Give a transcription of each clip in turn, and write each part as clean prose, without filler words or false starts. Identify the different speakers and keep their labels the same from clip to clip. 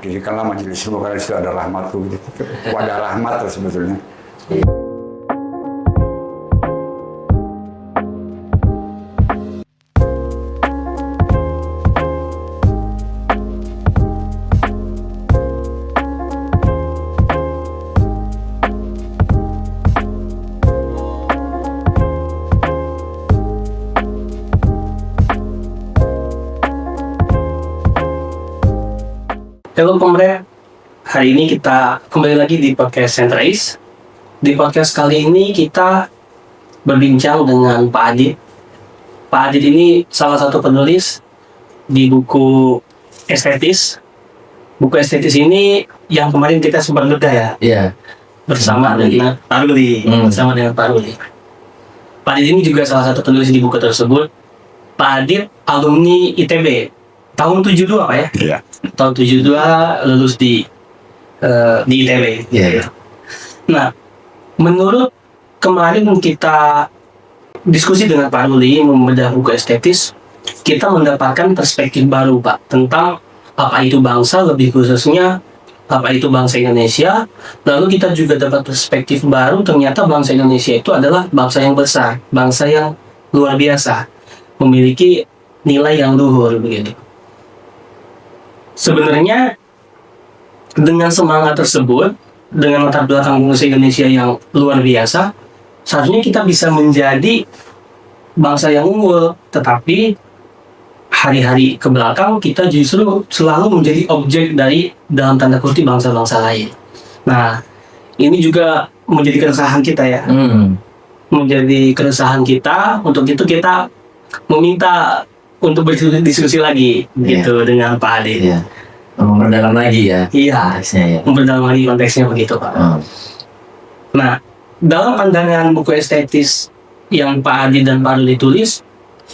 Speaker 1: Dirikanlah majelismu karena itu ada rahmatku, gitu. Wadah rahmat lah sebetulnya.
Speaker 2: Halo Komre, hari ini kita kembali lagi di podcast Centrais. Di podcast kali ini kita berbincang dengan Pak Adit. Pak Adit ini salah satu penulis di buku Estetis. Buku Estetis ini yang kemarin kita sempat bedah ya,
Speaker 3: Iya.
Speaker 2: bersama dengan Pak Ruli. Pak Adit ini juga salah satu penulis di buku tersebut. Pak Adit alumni ITB tahun 72 Pak ya?
Speaker 1: Iya.
Speaker 2: Tahun 72 lulus di ITB.
Speaker 3: Iya.
Speaker 2: Nah, menurut kemarin kita diskusi dengan Pak Ruli membedah buku Estetis, kita mendapatkan perspektif baru Pak tentang apa itu bangsa, lebih khususnya apa itu bangsa Indonesia. Lalu kita juga dapat perspektif baru, ternyata bangsa Indonesia itu adalah bangsa yang besar, bangsa yang luar biasa, memiliki nilai yang luhur begitu. Sebenarnya dengan semangat tersebut, dengan latar belakang bangsa Indonesia yang luar biasa, seharusnya kita bisa menjadi bangsa yang unggul. Tetapi hari-hari ke belakang kita justru selalu menjadi objek dari dalam tanda kutip bangsa-bangsa lain. Nah, ini juga menjadi keresahan kita ya. Menjadi keresahan kita. Untuk itu kita meminta untuk berdiskusi lagi gitu dengan Pak Ade.
Speaker 3: Iya. Memperdalam lagi ya.
Speaker 2: Iya,
Speaker 3: Konteksnya ya.
Speaker 2: memperdalam lagi konteksnya begitu Pak. Nah, dalam pandangan buku estetis yang Pak Adi dan Pak Ruli tulis,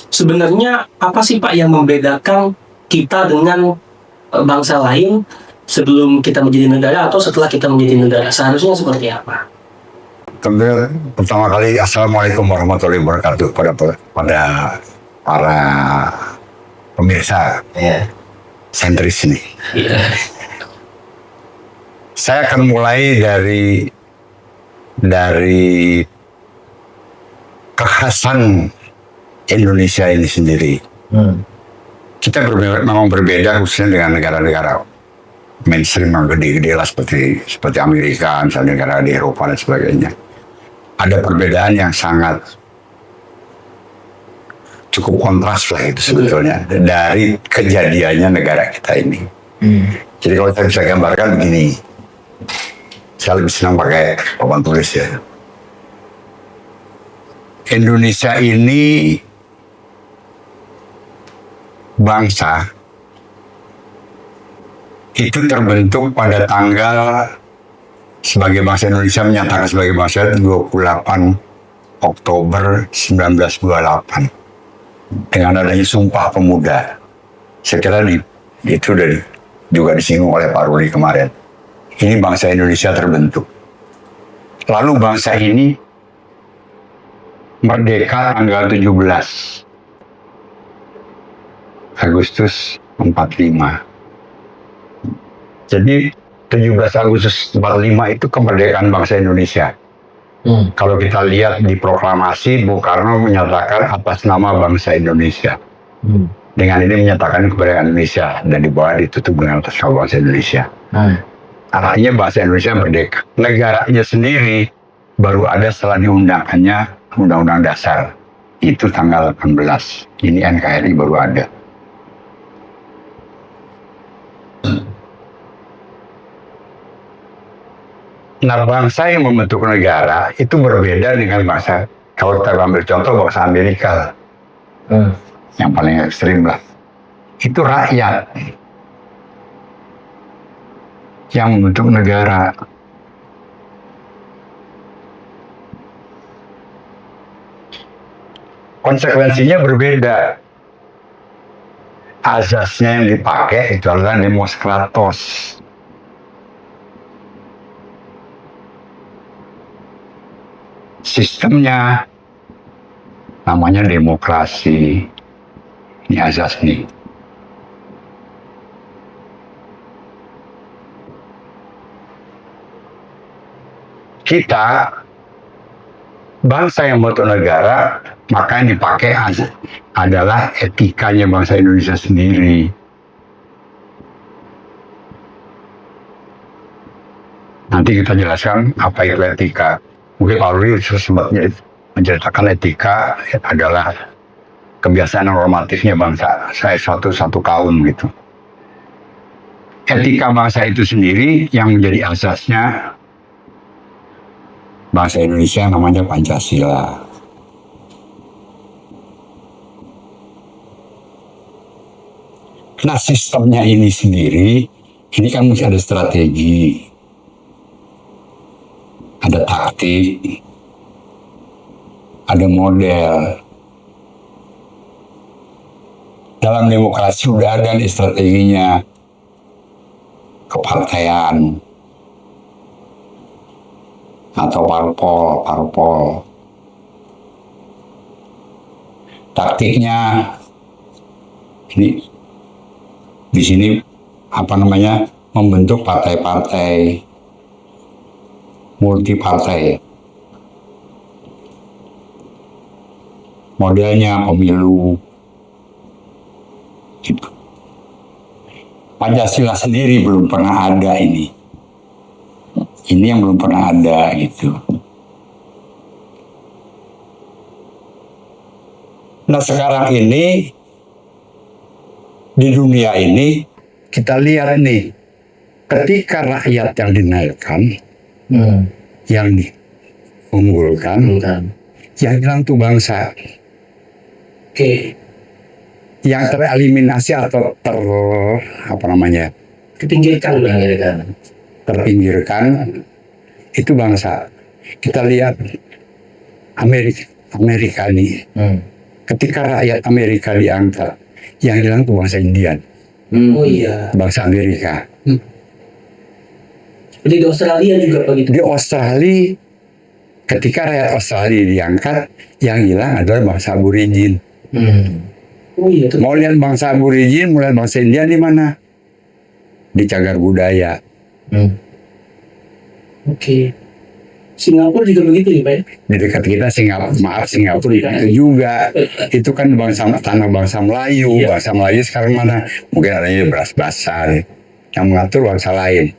Speaker 2: sebenarnya apa sih Pak yang membedakan kita dengan bangsa lain sebelum kita menjadi negara atau setelah kita menjadi negara? Seharusnya seperti apa?
Speaker 1: Tentunya pertama kali Assalamualaikum warahmatullahi wabarakatuh pada para pemirsa
Speaker 3: Iya.
Speaker 1: Centris ini.
Speaker 2: Iya.
Speaker 1: Saya akan mulai dari kekhasan Indonesia ini sendiri. Kita memang berbeda khususnya dengan negara-negara mainstream yang gede-gede lah seperti Amerika, misalnya negara di Eropa dan sebagainya. Ada perbedaan yang sangat cukup kontras lah itu sebetulnya dari kejadiannya negara kita ini. Jadi kalau saya bisa gambarkan begini, saya lebih senang pakai papan tulis ya. Indonesia ini bangsa itu terbentuk pada tanggal sebagai bangsa Indonesia menyatakan sebagai bangsa 28 Oktober 1928 dengan adanya Sumpah Pemuda. Saya kira itu juga disinggung oleh Pak Ruli kemarin. Ini bangsa Indonesia terbentuk. Lalu bangsa ini merdeka tanggal 17 Agustus 45. Jadi 17 Agustus 45 itu kemerdekaan bangsa Indonesia. Kalau kita lihat di proklamasi, Bung Karno menyatakan atas nama bangsa Indonesia. Dengan ini menyatakan kemerdekaan Indonesia dan di bawah ditutup dengan atas nama bangsa Indonesia. Artinya bangsa Indonesia merdeka. Negaranya sendiri baru ada setelah diundangkannya Undang-Undang Dasar. Itu tanggal 18. Ini NKRI baru ada. Nah, bangsa yang membentuk negara itu berbeda dengan bangsa. Kalau kita ambil contoh bangsa Amerika, yang paling ekstrim lah, itu rakyat yang membentuk negara. Konsekuensinya berbeda. Azasnya yang dipakai itu adalah Demos Kratos. Sistemnya namanya demokrasi. Ini azas nih. kita bangsa yang membentuk negara, maka yang dipakai adalah etikanya bangsa Indonesia sendiri. Nanti kita jelaskan apa itu etika. Mungkin Pak Rudi sempat menceritakan etika adalah kebiasaan normatifnya bangsa saya satu kaum gitu. Etika bangsa itu sendiri yang menjadi asasnya bangsa Indonesia namanya Pancasila. Nah, sistemnya ini sendiri, ini kan mesti ada strategi, ada taktik, ada model. Dalam demokrasi udah ada nih strateginya, kepartaian atau parpol. Taktiknya ini di sini membentuk partai-partai multi partai. Modelnya pemilu. Gitu. Pancasila sendiri belum pernah ada ini. Ini yang belum pernah ada gitu. Nah sekarang ini di dunia ini kita lihat nih, ketika rakyat yang dinaikkan, yang diunggulkan, yang hilang tuh bangsa. Yang tereliminasi atau terpinggirkan itu bangsa. Kita lihat Amerika nih, ketika rakyat Amerika diangkat, yang hilang tuh bangsa Indian. Bangsa Amerika.
Speaker 2: Jadi di Australia juga begitu.
Speaker 1: Di Australia, ketika rakyat Australia diangkat, yang hilang adalah bangsa Aborigin. Mau lihat bangsa Aborigin, mau lihat bangsa Indian di mana? Di cagar budaya.
Speaker 2: Singapura juga begitu ya Pak?
Speaker 1: Di dekat kita Singapura itu juga. Itu kan tanah bangsa Melayu. Bangsa Melayu sekarang mana? Mungkin adanya beras-berasan yang mengatur bangsa lain.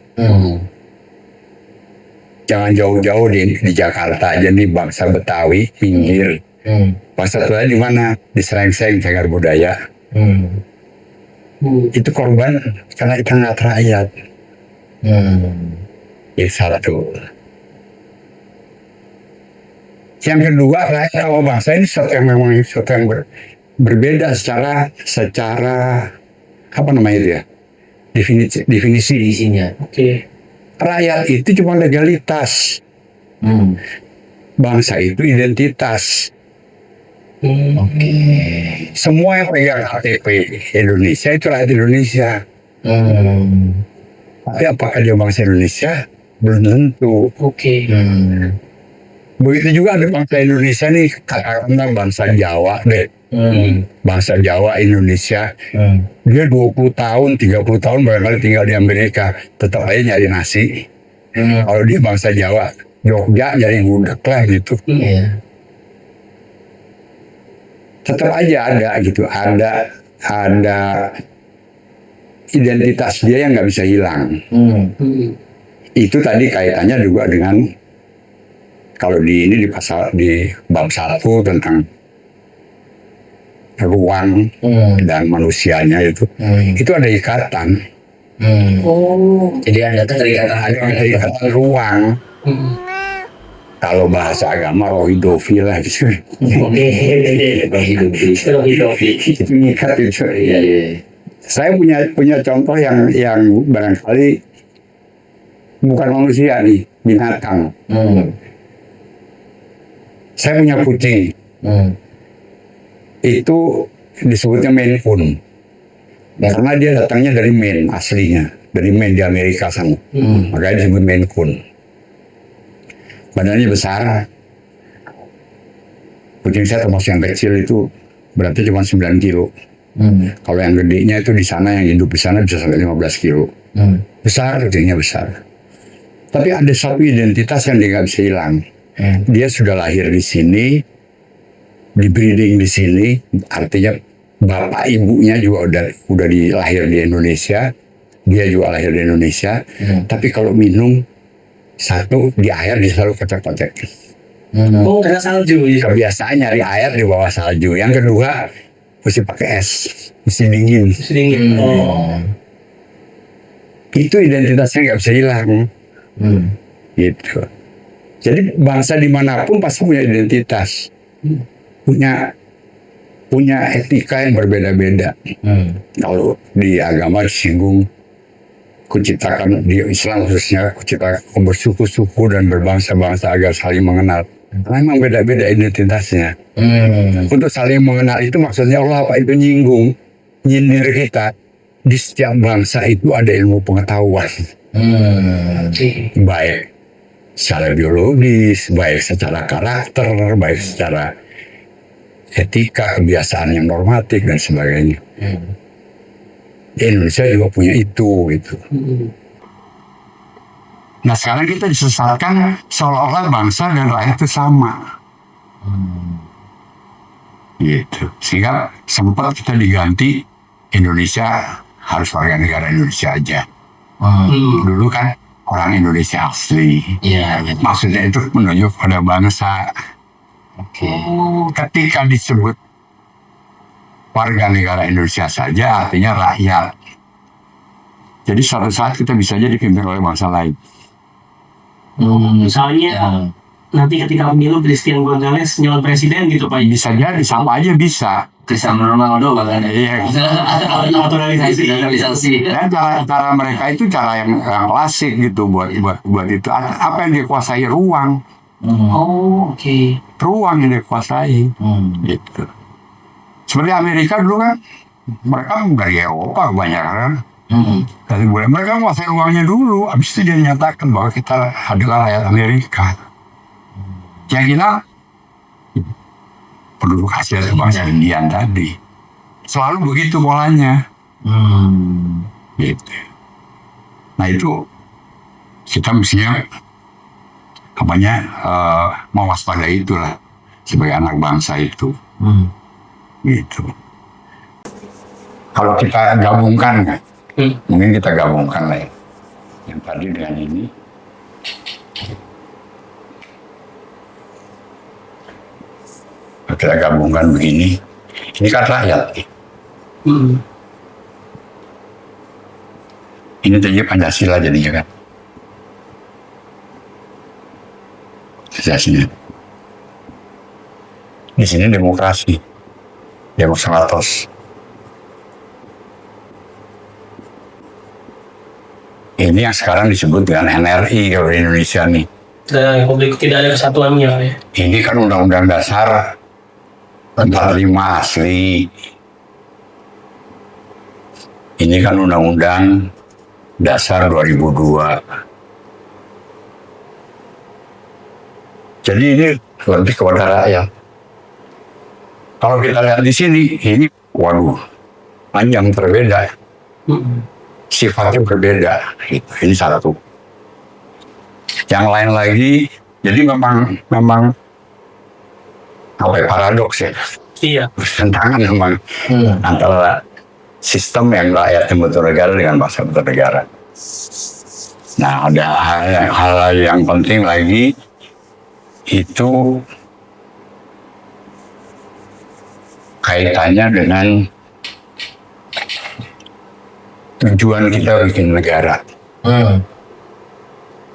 Speaker 1: Jangan jauh-jauh di Jakarta aja nih, bangsa Betawi pinggir. Bangsa Tua di mana? Di Serengseng, cagar budaya. Itu korban karena kita nggak rakyat. Itu satu. Yang kedua, rakyat sama bangsa ini sesuatu yang berbeda secara definisi isinya. Rakyat itu cuma legalitas. Bangsa itu identitas. Semua yang pegang KTP Indonesia itu rakyat Indonesia. Tapi apakah dia bangsa Indonesia? Belum tentu. Begitu juga ada bangsa Indonesia nih, katakanlah bangsa Jawa deh. Bangsa Jawa Indonesia. Dia 20 tahun, 30 tahun barangkali tinggal di Amerika, tetap aja nyari nasi. Kalau dia bangsa Jawa, Jogja nyari gudeg lah gitu. Tetap aja ada gitu, ada identitas dia yang nggak bisa hilang. Itu tadi kaitannya juga dengan kalau di bab 1 tentang ruang dan manusianya itu ada ikatan.
Speaker 3: Jadi ada
Speaker 1: ikatan ruang. Kalau bahasa agama rohidofi lah gitu. Itu ngikat itu. Saya punya contoh yang barangkali bukan manusia nih, binatang. Saya punya kucing. Itu disebutnya Maine Coon. Karena dia datangnya dari Maine aslinya, dari Maine di Amerika sana. Makanya disebut Maine Coon. Badannya besar. Kucing saya termasuk yang kecil itu berarti cuma 9 kilo. Kalau yang gedenya itu di sana, yang hidup di sana bisa sampai 15 kilo. Besar, kucingnya besar. Tapi ada satu identitas yang dia nggak bisa hilang. Dia sudah lahir di sini, di breeding di sini, artinya bapak ibunya juga udah lahir di Indonesia, dia juga lahir di Indonesia. Tapi kalau minum satu di air dia selalu kocek-kocek.
Speaker 2: Oh, karena salju ya.
Speaker 1: Kebiasaan nyari air di bawah salju. Yang kedua mesti pakai es, mesti dingin.
Speaker 2: Sedingin. Oh.
Speaker 1: Itu identitasnya nggak bisa hilang. Gitu. Jadi bangsa dimanapun pasti punya identitas, punya etika yang berbeda-beda. Kalau di agama disinggung, kuciptakan di Islam khususnya kuciptakan bersuku-suku dan berbangsa-bangsa agar saling mengenal. Memang beda-beda identitasnya. Untuk saling mengenal itu maksudnya Allah apa itu nyindir kita. Di setiap bangsa itu ada ilmu pengetahuan. Baik secara biologis, baik secara karakter, baik secara etika, kebiasaan yang normatif dan sebagainya. Di Indonesia juga punya itu gitu. Nah sekarang kita disesatkan seolah-olah bangsa dan rakyat itu sama. Gitu. Sehingga sempat kita diganti Indonesia harus warga negara Indonesia aja. Dulu kan orang Indonesia asli. Maksudnya itu menunjuk pada bangsa. Ketika disebut warga negara Indonesia saja artinya rakyat. Jadi suatu saat kita bisa jadi dipimpin oleh bangsa lain.
Speaker 2: Misalnya nanti ketika pemilu Christian Gonzalez nyalon presiden gitu Pak.
Speaker 1: Bisa jadi sama aja bisa.
Speaker 3: Cristiano Ronaldo bahkan.
Speaker 1: Iya.
Speaker 3: Naturalisasi.
Speaker 1: Dan cara mereka itu cara yang klasik gitu buat itu. Apa yang dikuasai ruang.
Speaker 2: Oh, oke.
Speaker 1: Ruang yang dikuasai. Gitu. Seperti Amerika dulu kan, mereka dari Eropa kebanyakan. Dari boleh mereka menguasai ruangnya dulu. Habis itu dia nyatakan bahwa kita adalah rakyat Amerika. Yang kita penduduk asli dari bangsa Indian tadi. Selalu begitu polanya. Gitu. Nah itu kita mestinya mewaspadai itulah sebagai anak bangsa itu. Gitu. Kalau kita gabungkan, mungkin kita gabungkan lah ya. Yang tadi dengan ini. Kita gabungkan begini, ini kan rakyat. Ini tadi Pancasila jadinya kan. Asasinya. Di sini demokrasi, demokratos. Ini yang sekarang disebut dengan NRI kalau di Indonesia nih.
Speaker 2: Dan Republik tidak ada kesatuannya ya.
Speaker 1: Ini kan Undang-Undang Dasar 45 asli. Ini kan Undang-Undang Dasar 2002. Jadi ini lebih kepada rakyat. Kalau kita lihat di sini, ini waduh, panjang berbeda. Sifatnya berbeda. Ini satu. Yang lain lagi, jadi memang apa ya, paradoks ya.
Speaker 2: Iya.
Speaker 1: Bertentangan memang antara sistem yang rakyat yang bentuk negara dengan bangsa bentuk negara. Nah, ada hal yang penting lagi itu kaitannya dengan tujuan kita bikin negara.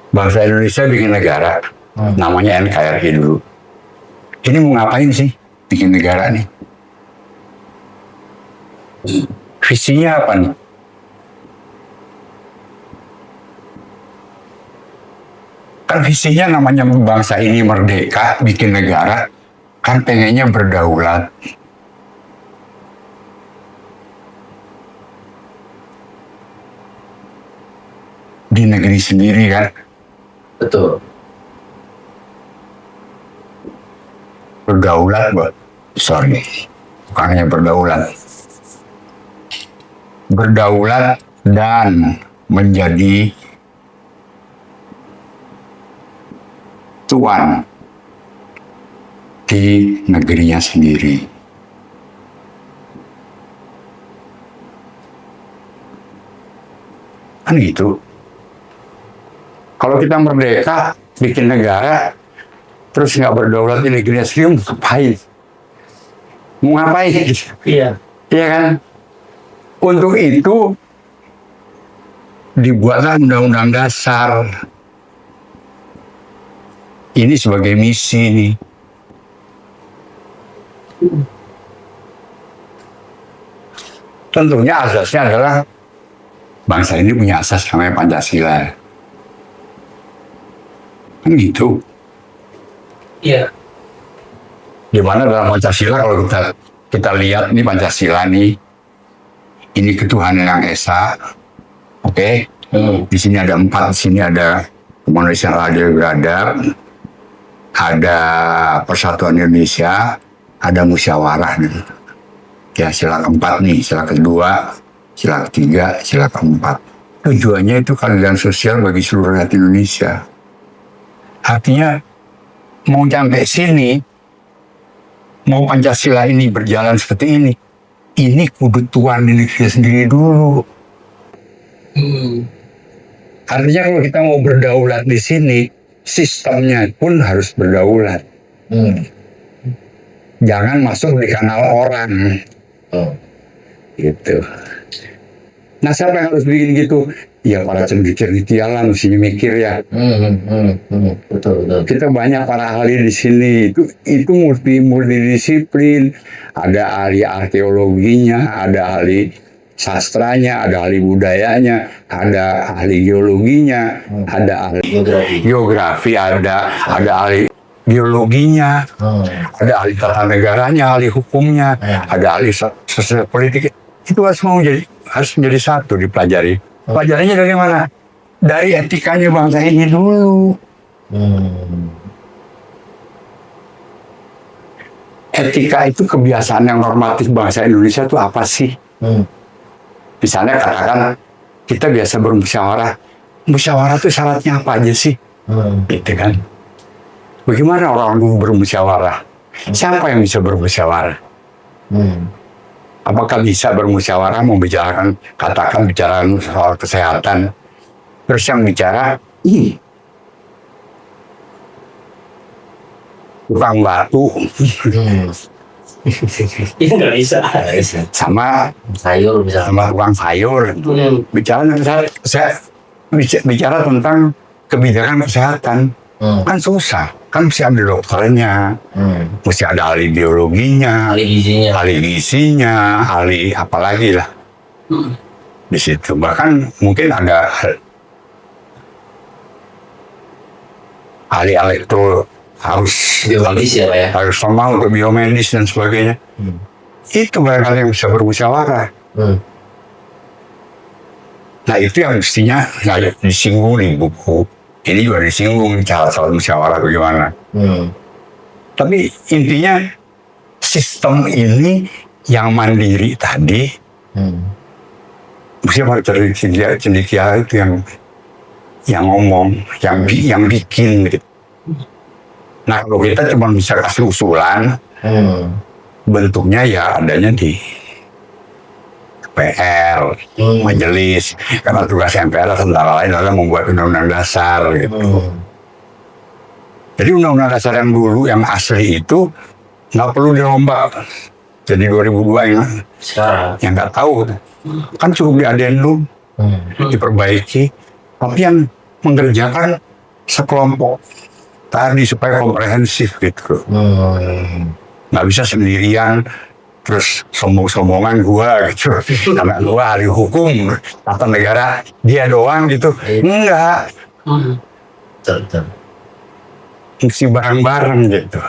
Speaker 1: Bangsa Indonesia bikin negara, namanya NKRI dulu. Ini mau ngapain sih bikin negara nih? Visinya apa nih? Kan visinya namanya bangsa ini merdeka, bikin negara, kan pengennya berdaulat. Di negeri sendiri kan.
Speaker 3: Betul.
Speaker 1: Berdaulat, bukan hanya berdaulat. Berdaulat dan menjadi tuan di negerinya sendiri. Kan gitu. Kalau kita merdeka, bikin negara, terus nggak berdaulat di negerinya sendiri, mau ngapain? Mau ngapain?
Speaker 2: Iya.
Speaker 1: Iya kan? Untuk itu dibuatlah Undang-Undang Dasar. Ini sebagai misi nih. Tentunya asasnya adalah bangsa ini punya asas namanya Pancasila. Kan gitu.
Speaker 2: Iya.
Speaker 1: Di mana dalam Pancasila kalau kita lihat ini Pancasila nih, ini ketuhanan yang esa, oke? Di sini ada 4, di sini ada kemanusiaan adil beradab, ada persatuan Indonesia, ada musyawarah nih. Ya sila keempat nih, sila kedua, sila ketiga, sila keempat. Tujuannya itu keadilan sosial bagi seluruh rakyat Indonesia. Artinya mau sampai sini, mau Pancasila ini berjalan seperti ini kudu tuan di negeri sendiri dulu. Artinya kalau kita mau berdaulat di sini, sistemnya pun harus berdaulat. Jangan masuk di kanal orang. Gitu. Nah siapa yang harus bikin gitu? Ya para cendekia lah mestinya mikir ya.
Speaker 3: Betul.
Speaker 1: Kita banyak para ahli di sini. Itu multidisiplin. Ada ahli arkeologinya, ada ahli sastranya, ada ahli budayanya, ada ahli geologinya, ada ahli geografi, ada ahli biologinya, ada ahli tata negaranya, ahli hukumnya, ada ahli sosial politik. Itu harus menjadi satu dipelajari. Pelajarannya dari mana? Dari etikanya bangsa ini dulu. Etika itu kebiasaan yang normatif bangsa Indonesia itu apa sih? Misalnya katakan kita biasa bermusyawarah. Musyawarah itu syaratnya apa aja sih? Gitu kan? Bagaimana orang dulu bermusyawarah? Siapa yang bisa bermusyawarah? Apakah bisa bermusyawarah membicarakan, bicara soal kesehatan, terus yang bicara, tukang batu,
Speaker 2: Itu nggak bisa.
Speaker 1: sama
Speaker 3: Sayur misalnya.
Speaker 1: sama tukang sayur, bicara tentang kebijakan kesehatan, kan susah. Kan mesti ada dokternya, mesti ada ahli biologinya, ahli gizinya, ahli apalagi lah di situ. Bahkan mungkin ada ahli elektro harus
Speaker 3: Biomedis ya Pak ya.
Speaker 1: harus sama untuk biomedis dan sebagainya. Itu barangkali yang bisa bermusyawarah. Nah itu yang mestinya nggak disinggung di buku. Ini juga disinggung soal musyawarah bagaimana. Tapi intinya sistem ini yang mandiri tadi, mesti para cendekia itu yang ngomong, yang bikin. Gitu. Nah kalau kita cuma bisa kasih usulan, bentuknya ya adanya di MPR, majelis, karena tugas MPR antara lain adalah membuat undang-undang dasar gitu. Jadi undang-undang dasar yang dulu yang asli itu nggak perlu dirombak. Jadi 2002 yang nggak tahu kan cukup diadendum, diperbaiki, tapi yang mengerjakan sekelompok tadi supaya komprehensif gitu. Nggak bisa sendirian. Terus sombong-sombongan gua gitu, karena gua ahli hukum tata negara, dia doang gitu, enggak, mesti bareng-bareng gitu.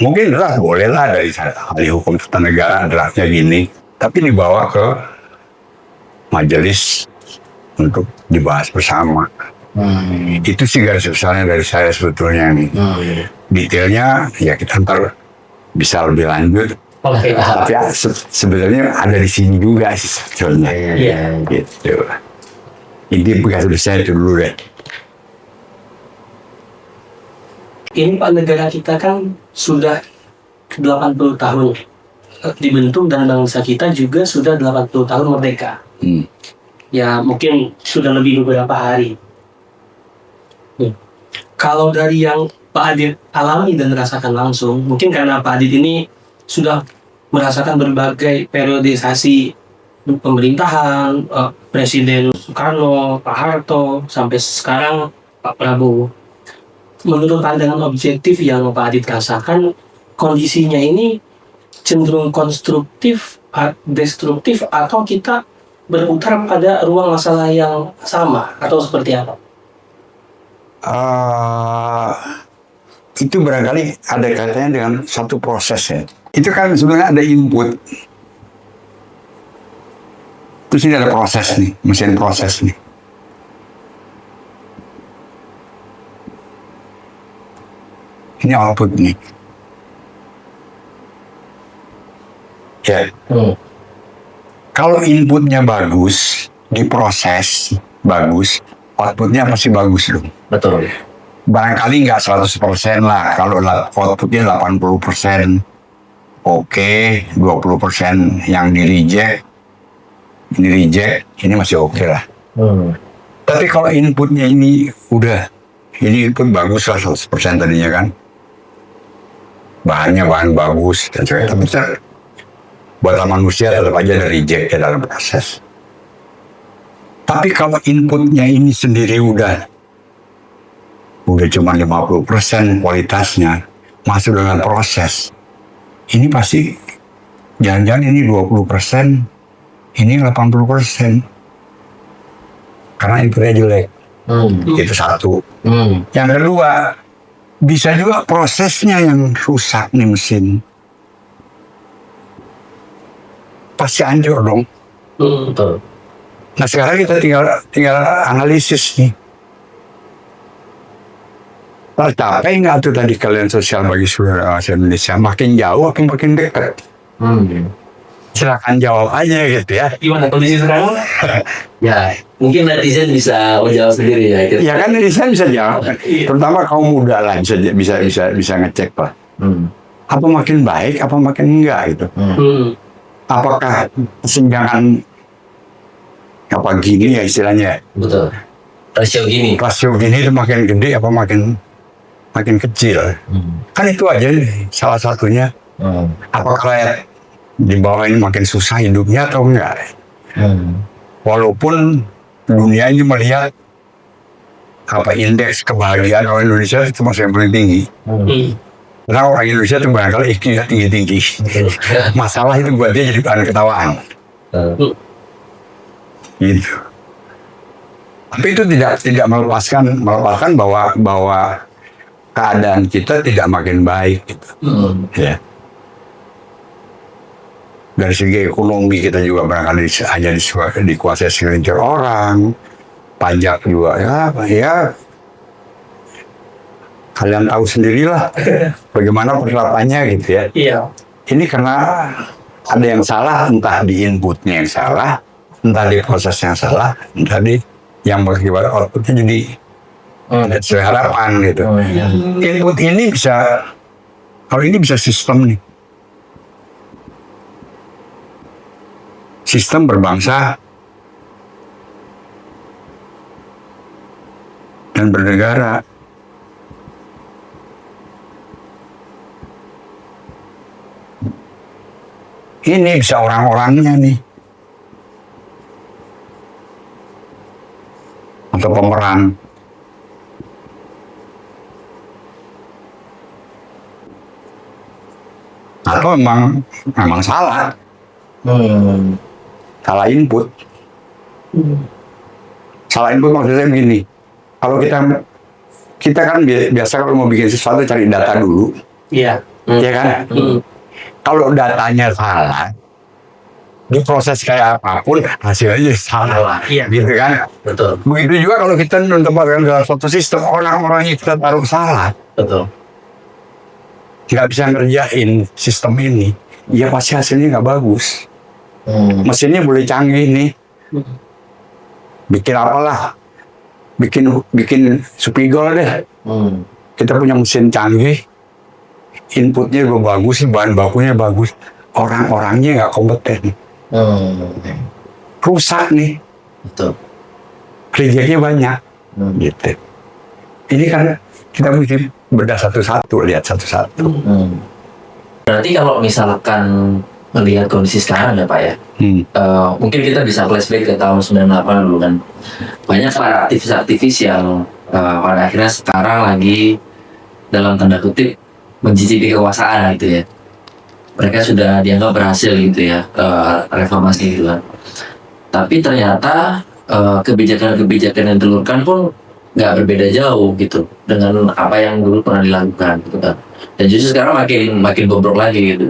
Speaker 1: Mungkin draft boleh lah dari ahli hukum tata negara draftnya gini, tapi dibawa ke majelis untuk dibahas bersama. Itu sih garis besarnya dari saya sebetulnya nih. Detailnya ya kita ntar bisa lebih lanjut.
Speaker 2: Oke.
Speaker 1: Tapi sebenarnya ada di sini juga sih sebetulnya. Gitu. Ini bekas tulis saya itu dulu deh.
Speaker 2: ini Pak, negara kita kan sudah 80 tahun dibentuk dan bangsa kita juga sudah 80 tahun merdeka. Ya mungkin sudah lebih beberapa hari. Kalau dari yang Pak Adit alami dan rasakan langsung, mungkin karena Pak Adit ini sudah merasakan berbagai periodisasi pemerintahan, Presiden Soekarno, Pak Harto, sampai sekarang Pak Prabowo. Menurut pandangan objektif yang Pak Adit rasakan, kondisinya ini cenderung konstruktif, destruktif, atau kita berputar pada ruang masalah yang sama, atau seperti apa?
Speaker 1: Itu barangkali ada kaitannya dengan satu proses ya. Itu kan sebenarnya ada input. Terus ini ada proses nih, mesin proses nih. Ini output nih. Ya. Kalau inputnya bagus, diproses bagus, outputnya pasti bagus dong.
Speaker 3: Betul.
Speaker 1: Barangkali nggak 100% lah. Kalau outputnya 80%, oke, 20% yang di reject, ini masih oke lah. Tapi kalau inputnya ini ini input bagus lah 100% tadinya kan. Bahannya bahan bagus dan sebagainya. Buatan manusia tetap aja ada reject ya dalam proses. Tapi kalau inputnya ini sendiri udah cuma 50% kualitasnya, masuk dengan proses, ini pasti jangan-jangan ini 20%, ini 80%. Karena inputnya jelek. Itu satu. Yang kedua, bisa juga prosesnya yang rusak nih mesin. Pasti hancur dong.
Speaker 3: Betul.
Speaker 1: Nah sekarang kita tinggal analisis nih. Tercapai nggak tuh tadi kalian sosial bagi seluruh Indonesia? Makin jauh atau makin dekat? Silakan jawab aja gitu ya.
Speaker 2: Gimana kondisi sekarang?
Speaker 3: Ya, mungkin netizen bisa menjawab sendiri ya.
Speaker 1: Ya kan netizen bisa jawab. Terutama kaum muda lah bisa ngecek lah. Apa makin baik, apa makin enggak gitu. Apakah kesenjangan apa gini ya istilahnya?
Speaker 3: Betul. Rasio gini.
Speaker 1: Rasio gini itu makin gede apa makin kecil? Kan itu aja salah satunya. Apakah rakyat di bawah ini makin susah hidupnya atau enggak? Walaupun dunia ini melihat indeks kebahagiaan orang Indonesia itu masih yang paling tinggi. Karena orang Indonesia itu barangkali IQ-nya tinggi-tinggi. Masalah itu buat dia jadi bahan ketawaan. Gitu. Tapi itu tidak melepaskan bahwa keadaan kita tidak makin baik. Gitu. Ya. Dari segi ekonomi kita juga barangkali hanya dikuasai segelintir orang. Pajak juga ya kalian tahu sendirilah bagaimana penerapannya gitu ya.
Speaker 2: Iya.
Speaker 1: Ini karena ada yang salah, entah di inputnya yang salah, entah di proses yang salah, entah di yang mengakibatkan outputnya jadi tidak sesuai harapan gitu. Input ini kalau ini bisa sistem nih. Sistem berbangsa dan bernegara. Ini bisa orang-orangnya nih. Atau pemeran. Atau memang salah. Salah input. Salah input maksudnya begini. Kalau kita kan biasa kalau mau bikin sesuatu cari data dulu.
Speaker 2: Iya.
Speaker 1: Iya kan? Kalau datanya salah, diproses kayak apapun hasilnya salah.
Speaker 2: Iya.
Speaker 1: Gitu kan?
Speaker 3: Betul.
Speaker 1: Begitu juga kalau kita menempatkan dalam suatu sistem, orang-orangnya kita taruh salah.
Speaker 3: Betul.
Speaker 1: Nggak bisa ngerjain sistem ini, ya pasti hasilnya nggak bagus. Mesinnya boleh canggih nih. Bikin apalah. Bikin supigol deh. kita punya mesin canggih, inputnya juga bagus, bahan bakunya bagus, orang-orangnya nggak kompeten, rusak nih,
Speaker 3: Betul.
Speaker 1: rejectnya banyak, gitu. Ini kan kita mesti bedah satu-satu, lihat satu-satu.
Speaker 3: Berarti kalau misalkan melihat kondisi sekarang ya Pak ya, mungkin kita bisa flashback ke tahun 98 dulu kan. Banyak para aktivis-aktivis yang pada akhirnya sekarang lagi dalam tanda kutip mencicipi kekuasaan gitu ya. Mereka sudah dianggap berhasil gitu ya, reformasi gitu kan. Tapi ternyata kebijakan-kebijakan yang diluruskan pun nggak berbeda jauh gitu dengan apa yang dulu pernah dilakukan gitu kan. Dan justru sekarang makin bobrok lagi gitu.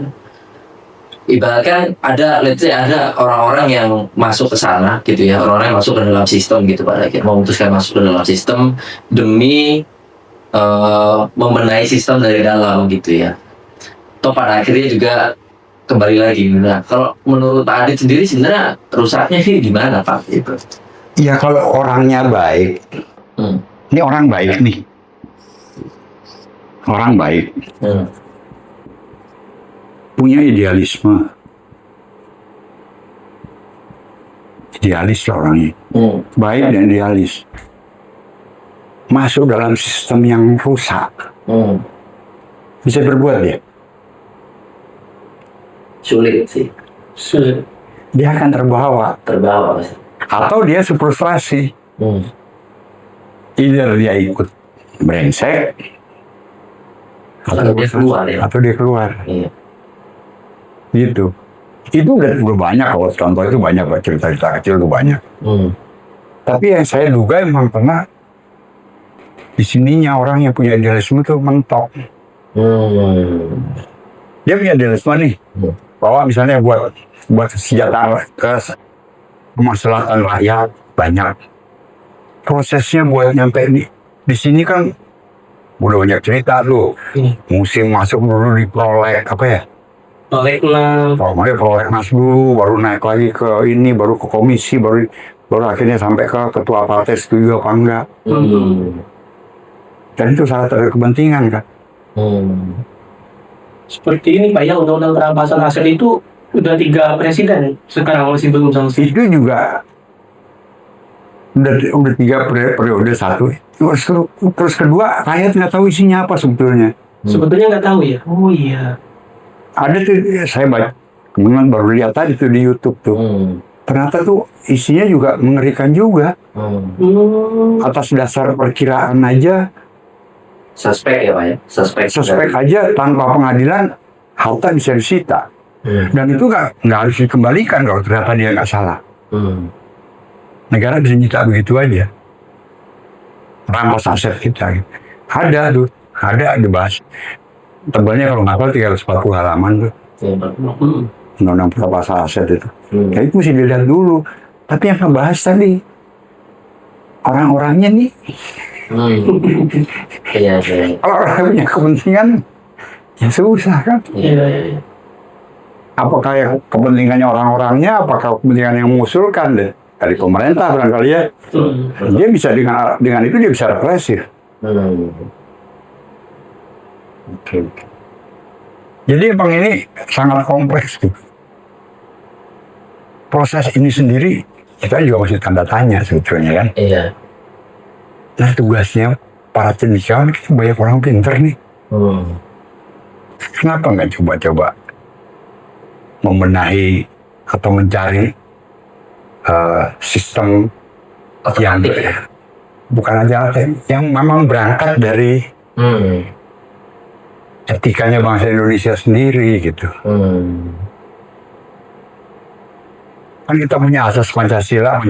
Speaker 3: Ibaratkan ada, let's say ada orang-orang yang masuk ke sana gitu ya, orang-orang yang masuk ke dalam sistem gitu pada akhirnya memutuskan masuk ke dalam sistem demi membenahi sistem dari dalam gitu ya. Toh pada akhirnya juga kembali lagi. Nah, kalau menurut Pak Adit sendiri sebenarnya rusaknya sih di mana Pak gitu?
Speaker 1: Ya kalau orangnya baik, ini orang baik nih, orang baik, punya idealisme, idealis lah orangnya, baik dan idealis, masuk dalam sistem yang rusak, bisa berbuat dia,
Speaker 3: Sulit sih,
Speaker 2: Sulit.
Speaker 1: dia akan terbawa,
Speaker 3: terbawa.
Speaker 1: atau dia frustrasi, either dia ikut brengsek,
Speaker 3: Atau dia keluar ya.
Speaker 1: atau dia keluar.
Speaker 3: Iya.
Speaker 1: Gitu. Itu udah banyak, kalau contoh itu banyak, cerita-cerita kecil itu banyak. Tapi yang saya duga emang pernah di sininya orang yang punya idealisme itu mentok. Dia punya idealisme nih, bahwa misalnya buat kesejahteraan, kemaslahatan rakyat banyak. Prosesnya buat nyampe di sini kan udah banyak cerita tuh. Musim masuk dulu di proleg apa ya? Prolegnas dulu, baru naik lagi ke ini, baru ke komisi, baru akhirnya sampai ke ketua partai setuju apa enggak. Dan itu salah satu kepentingan kan.
Speaker 2: Seperti ini Pak ya, undang-undang perampasan aset itu udah 3 presiden sekarang masih belum selesai.
Speaker 1: Itu juga udah 3 periode satu. Terus kedua, rakyat nggak tahu isinya apa sebetulnya.
Speaker 2: Sebetulnya nggak tahu ya. Oh iya.
Speaker 1: Ada tuh saya baca, kemudian baru lihat tadi tuh di YouTube tuh. Ternyata tuh isinya juga mengerikan juga. Atas dasar perkiraan aja,
Speaker 3: Suspek ya Pak ya,
Speaker 1: suspek aja tanpa pengadilan harta bisa disita. Dan itu nggak harus dikembalikan kalau ternyata dia nggak salah. Negara bisa nyita begitu aja, rampas aset kita. Ada dibahas. Tebalnya kalau nggak salah 340 halaman tuh. Undang-undang perampasan aset itu. Ya itu mesti dilihat dulu. Tapi yang ngebahas tadi orang-orangnya nih.
Speaker 3: Iya.
Speaker 1: Kalau orang punya kepentingan, ya susah kan.
Speaker 2: Iya.
Speaker 1: Apakah yang kepentingannya orang-orangnya, apakah kepentingan yang mengusulkan deh dari pemerintah barangkali ya. Dia bisa dengan itu dia bisa represif. Jadi emang ini sangat kompleks tuh. Proses ini sendiri kita juga masih tanda tanya sebetulnya kan.
Speaker 3: Iya.
Speaker 1: Nah tugasnya para cendekiawan itu banyak orang pinter nih. Kenapa nggak coba-coba membenahi atau mencari sistem yang bukan aja yang memang berangkat dari etikanya bangsa Indonesia sendiri gitu. Kan kita punya asas Pancasila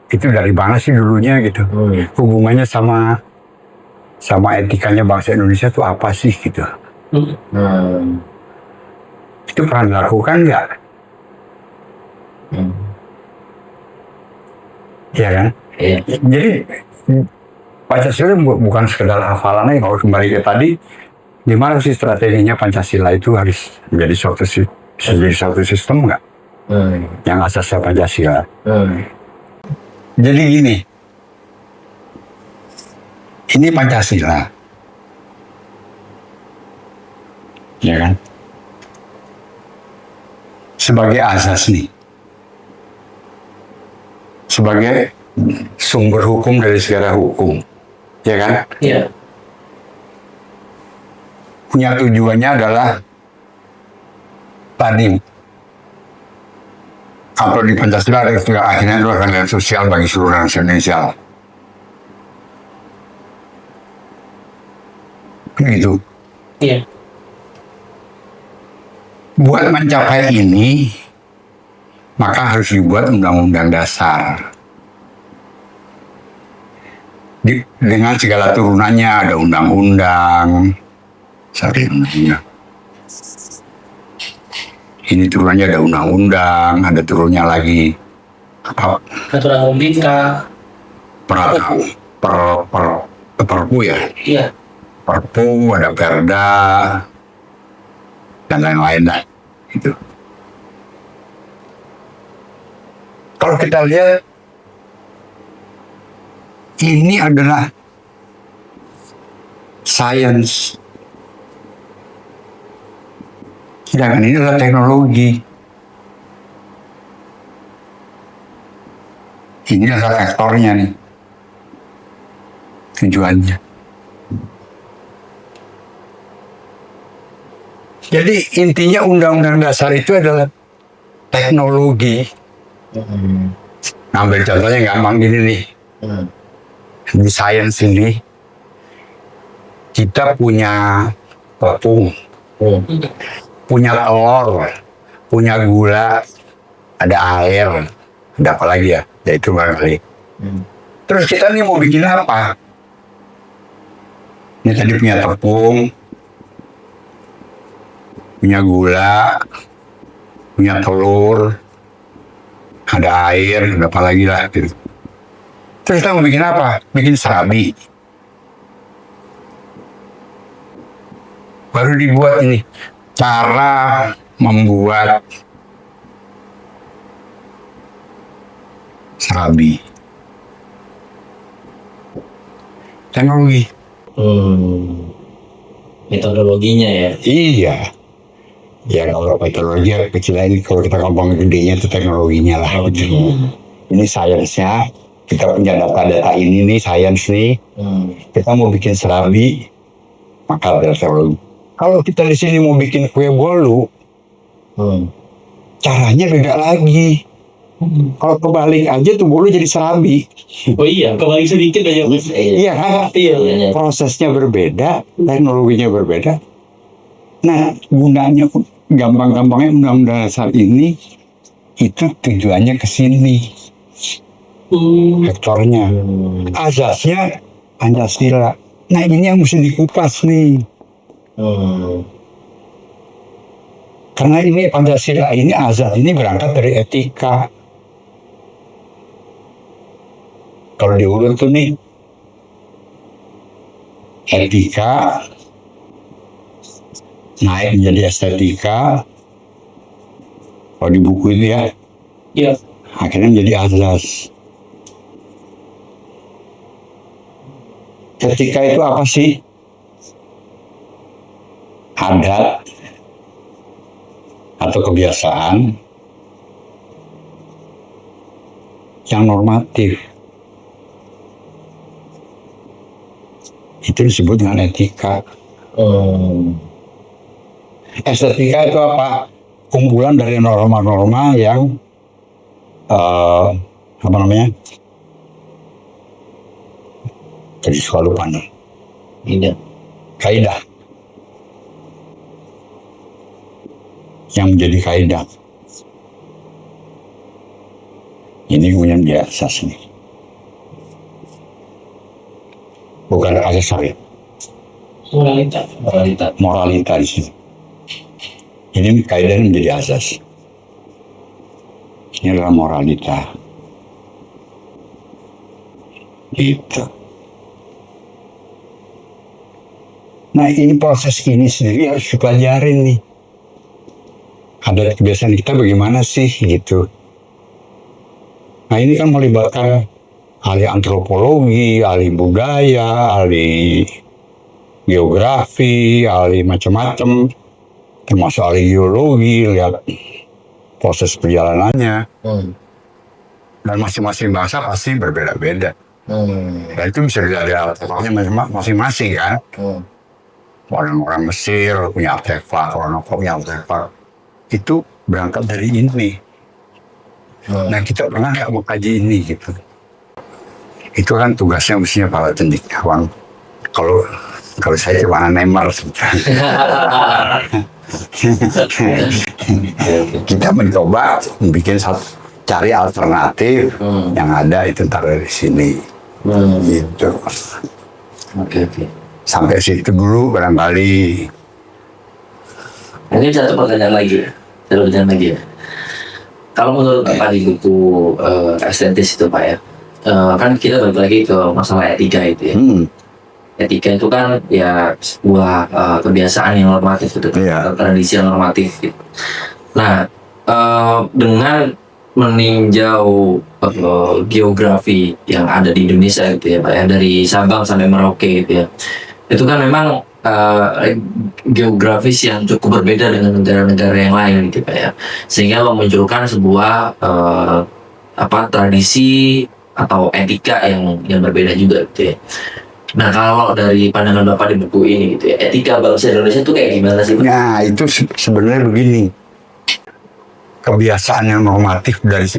Speaker 1: itu dari mana sih dulunya gitu. Hubungannya sama etikanya bangsa Indonesia itu apa sih gitu. Itu pernah dilakukan nggak? Iya kan?
Speaker 3: Iya.
Speaker 1: Jadi Pancasila bukan sekedar hafalannya. Kalau kembali ke tadi, gimana sih strateginya Pancasila itu harus menjadi suatu sistem nggak? Yang asasnya Pancasila. Jadi gini, ini Pancasila. ya kan? Sebagai asas nih, sebagai sumber hukum dari segala hukum, ya kan?
Speaker 2: Iya.
Speaker 1: Punya tujuannya adalah tadi, atau di Pancasila akhirnya itu keadilan sosial bagi seluruh rakyat Indonesia. Begitu.
Speaker 2: Iya.
Speaker 1: Buat mencapai ini, maka harus dibuat undang-undang dasar. Dengan segala turunannya, ada undang-undang, ini turunannya ada undang-undang, ada turunnya lagi apa?
Speaker 2: Peraturan pemerintah.
Speaker 1: Perpu ya?
Speaker 2: Iya.
Speaker 1: Perpu, ada perda, dan lain-lain lah. Gitu. Kalau kita lihat, ini adalah sains. Sedangkan ini adalah teknologi. Ini adalah aktornya nih. Tujuannya. Jadi intinya undang-undang dasar itu adalah teknologi. Ambil contohnya gampang gini nih. Di sains ini, kita punya tepung, punya telur, punya gula, ada air, ada apa lagi ya? Ya itu barangkali. Terus kita nih mau bikin apa? Ini tadi punya tepung, punya gula, punya telur, ada air, ada apa lagi lah gitu. Terus kita mau bikin apa? Bikin serabi. Baru dibuat ini cara membuat serabi. Teknologi.
Speaker 3: Metodologinya ya.
Speaker 1: Iya. Ya kalau teknologi kecil ini, kalau kita ngomong gedenya itu teknologinya lah. Gitu. Ini sainsnya, kita punya data-data ini nih, sains nih. Kita mau bikin serabi, maka ada teknologi. Kalau kita di sini mau bikin kue bolu, caranya beda lagi. Kalau kebalik aja tuh bolu jadi serabi.
Speaker 2: Oh iya, kebalik sedikit aja.
Speaker 1: Iya kan?
Speaker 2: Iya.
Speaker 1: Prosesnya berbeda, teknologinya berbeda. Nah, gunanya gampang-gampangnya undang-undang dasar ini itu tujuannya ke sini. Vektornya. Asasnya Pancasila. Nah, ini yang mesti dikupas nih. Karena ini Pancasila ini asas ini berangkat dari etika. Kalau diurut tuh nih, etika naik menjadi estetika. Kalau di buku itu ya,
Speaker 2: Iya.
Speaker 1: akhirnya menjadi asas. Etika itu apa sih? Adat atau kebiasaan yang normatif. Itu disebut dengan etika. Estetika itu apa? Kumpulan dari norma-norma yang apa namanya? Jadi suka lupa nih. Kaidah. Yang menjadi kaidah. Ini kemudian dia asas nih. Bukan asas sorry. Moralita di sini. Ini kaidah menjadi asas. Ini adalah moralita. Gitu. Nah, ini proses ini sendiri harus dipelajarin nih. Ada kebiasaan kita bagaimana sih gitu. Nah, ini kan melibatkan ahli antropologi, ahli budaya, ahli geografi, ahli macam-macam. termasuk ahli geologi, lihat proses perjalanannya. Dan masing-masing bangsa pasti berbeda-beda. Dan itu bisa dilihat dari artefaknya masing-masing kan. Orang-orang Mesir punya artefak, orang punya artefak. Itu berangkat dari ini. Nah kita pernah nggak mengkaji ini gitu. Itu kan tugasnya mestinya para cendekiawan. Kalau saya cuma Neymar sebetulnya. Kita mencoba bikin cari alternatif yang ada itu ntar dari sini. Gitu.
Speaker 3: Oke.
Speaker 1: Sampai situ dulu barangkali.
Speaker 3: Mungkin satu pertanyaan lagi ya. Kalau menurut Pak di buku estetis itu Pak ya, kan kita balik lagi ke masalah etika itu ya. Etika itu kan ya sebuah kebiasaan yang normatif gitu, tradisi yang normatif gitu. Nah, dengan meninjau geografi yang ada di Indonesia gitu ya Pak ya, dari Sabang sampai Merauke gitu ya, itu kan memang geografis yang cukup berbeda dengan negara-negara yang lain gitu Pak ya, sehingga memunculkan sebuah tradisi atau etika yang berbeda juga gitu ya. Nah kalau dari pandangan Bapak di buku ini gitu ya, etika bangsa Indonesia itu kayak gimana sih Pak?
Speaker 1: Nah itu sebenarnya begini, kebiasaan yang normatif dari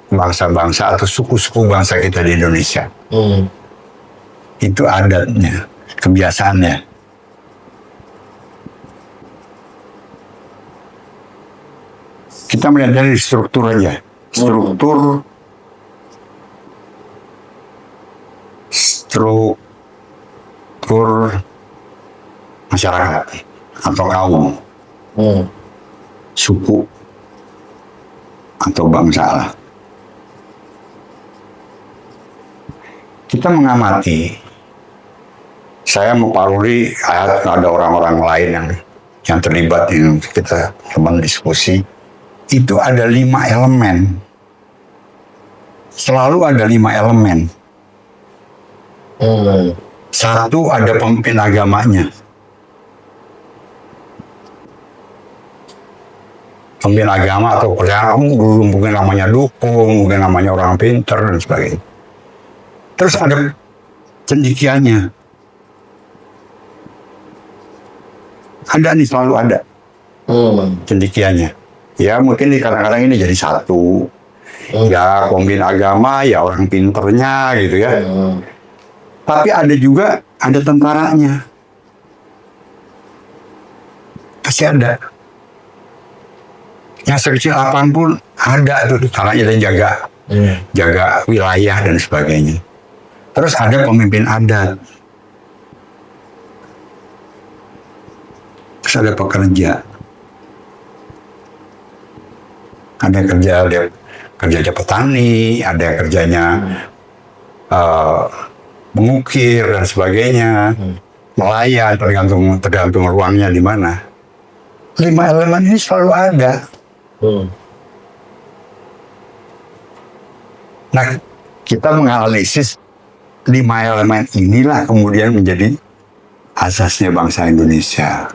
Speaker 1: bangsa-bangsa atau suku-suku bangsa kita di Indonesia. Itu adatnya, kebiasaannya. Kita melihat dari struktur aja. Struktur masyarakat atau kaum, suku atau bangsa lah. Kita mengamati, saya memparuri ada orang-orang lain yang terlibat yang kita teman diskusi, itu ada 5 elemen. Selalu ada 5 elemen. Satu, ada pemimpin agamanya. Pemimpin agama atau percaya dulu mungkin namanya dukun, mungkin namanya orang pinter dan sebagainya. Terus ada cendekianya. Ada nih, selalu ada cendekianya. Ya mungkin kadang-kadang ini jadi satu. Ya pemimpin agama, ya orang pinternya gitu ya. Tapi ada juga, ada tentaranya. Pasti ada. Yang sekecil apapun ada tuh, caranya dan jaga wilayah dan sebagainya. Terus ada pemimpin adat. Terus ada pekerja. Ada kerja petani, ada kerjanya mengukir dan sebagainya, melayan, tergantung ruangnya di mana. 5 elemen ini selalu ada. Nah, kita menganalisis 5 elemen inilah kemudian menjadi asasnya bangsa Indonesia.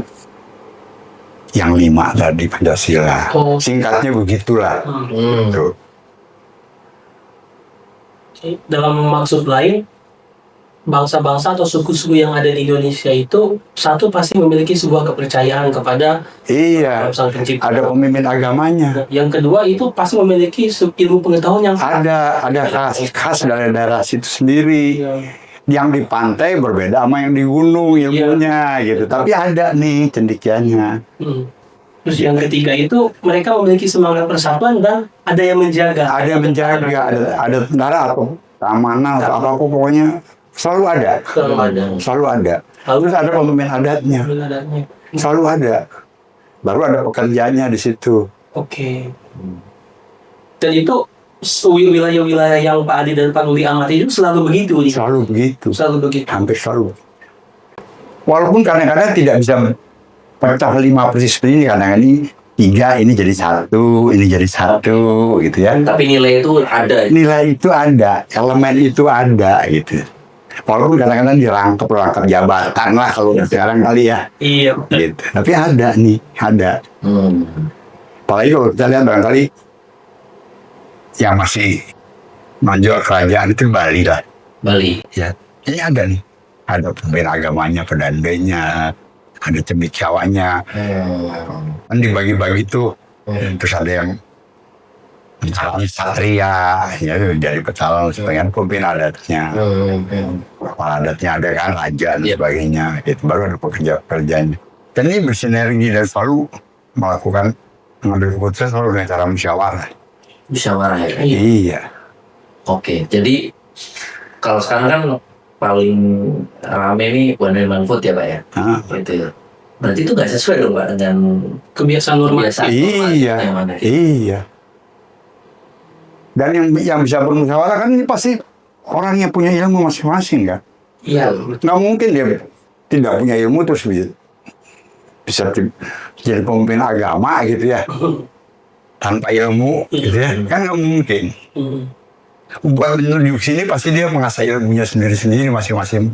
Speaker 1: Yang 5 tadi Pancasila. Singkatnya begitulah. Gitu.
Speaker 2: Dalam maksud lain, bangsa-bangsa atau suku-suku yang ada di Indonesia itu satu pasti memiliki sebuah kepercayaan kepada Sang Pencipta.
Speaker 1: Ada pemimpin agamanya.
Speaker 2: Yang kedua itu pasti memiliki ilmu pengetahuan yang
Speaker 1: ada khas dari daerah situ sendiri. Yang di pantai berbeda sama yang di gunung ilmunya gitu. Tapi ada nih cendekianya.
Speaker 2: Terus yang ketiga itu mereka memiliki semangat persatuan dan ada yang menjaga.
Speaker 1: Ada yang menjaga, ada tentara atau keamanan atau apa pokoknya. Selalu ada. Terus ada pemimpin adatnya. Selalu ada. Baru ada pekerjaannya di situ.
Speaker 2: Oke. Dan itu wilayah-wilayah yang Pak Adi dan Pak Luli amati itu selalu begitu.
Speaker 1: Selalu begitu. Hampir selalu. Walaupun kadang-kadang tidak bisa pecah 5 persis seperti ini, kadang-kadang ini 3, ini jadi 1, ini jadi 1 gitu ya.
Speaker 3: Tapi nilai itu ada.
Speaker 1: Nilai itu ada, elemen itu ada gitu. Walaupun kadang-kadang dirangkap jabatan lah kalau sekarang kali ya.
Speaker 2: Iya.
Speaker 1: Gitu. Tapi ada nih, ada. Apalagi kalau kita lihat barangkali yang masih menonjol kerajaan itu Bali lah.
Speaker 3: Bali.
Speaker 1: Ya, ini ada nih. Ada pemimpin agamanya, pedandainya, ada cemikawanya. Kan dibagi-bagi tuh. Terus ada yang pecalang satria, ya jadi pecalang sebagian pemimpin adatnya. Kepala adatnya ada kan, raja dan sebagainya. Itu baru ada pekerjaan-pekerjaannya. Dan ini bersinergi dan selalu melakukan mengambil keputusan selalu dengan cara musyawarah.
Speaker 3: Musyawarah ya.
Speaker 1: Iya.
Speaker 3: Oke, jadi kalau sekarang kan paling rame nih one man food ya Pak ya. Gitu. Berarti itu nggak sesuai dong Pak dengan
Speaker 2: Kebiasaan normatif.
Speaker 1: Iya. Iya. Dan yang bisa bermusyawarah kan ini pasti orang yang punya ilmu masing-masing kan.
Speaker 2: Iya.
Speaker 1: Nggak mungkin dia tidak punya ilmu terus bisa jadi pemimpin agama gitu ya. Tanpa ilmu gitu ya. Kan nggak mungkin. Buat menuju sini pasti dia mengasah ilmunya sendiri-sendiri masing-masing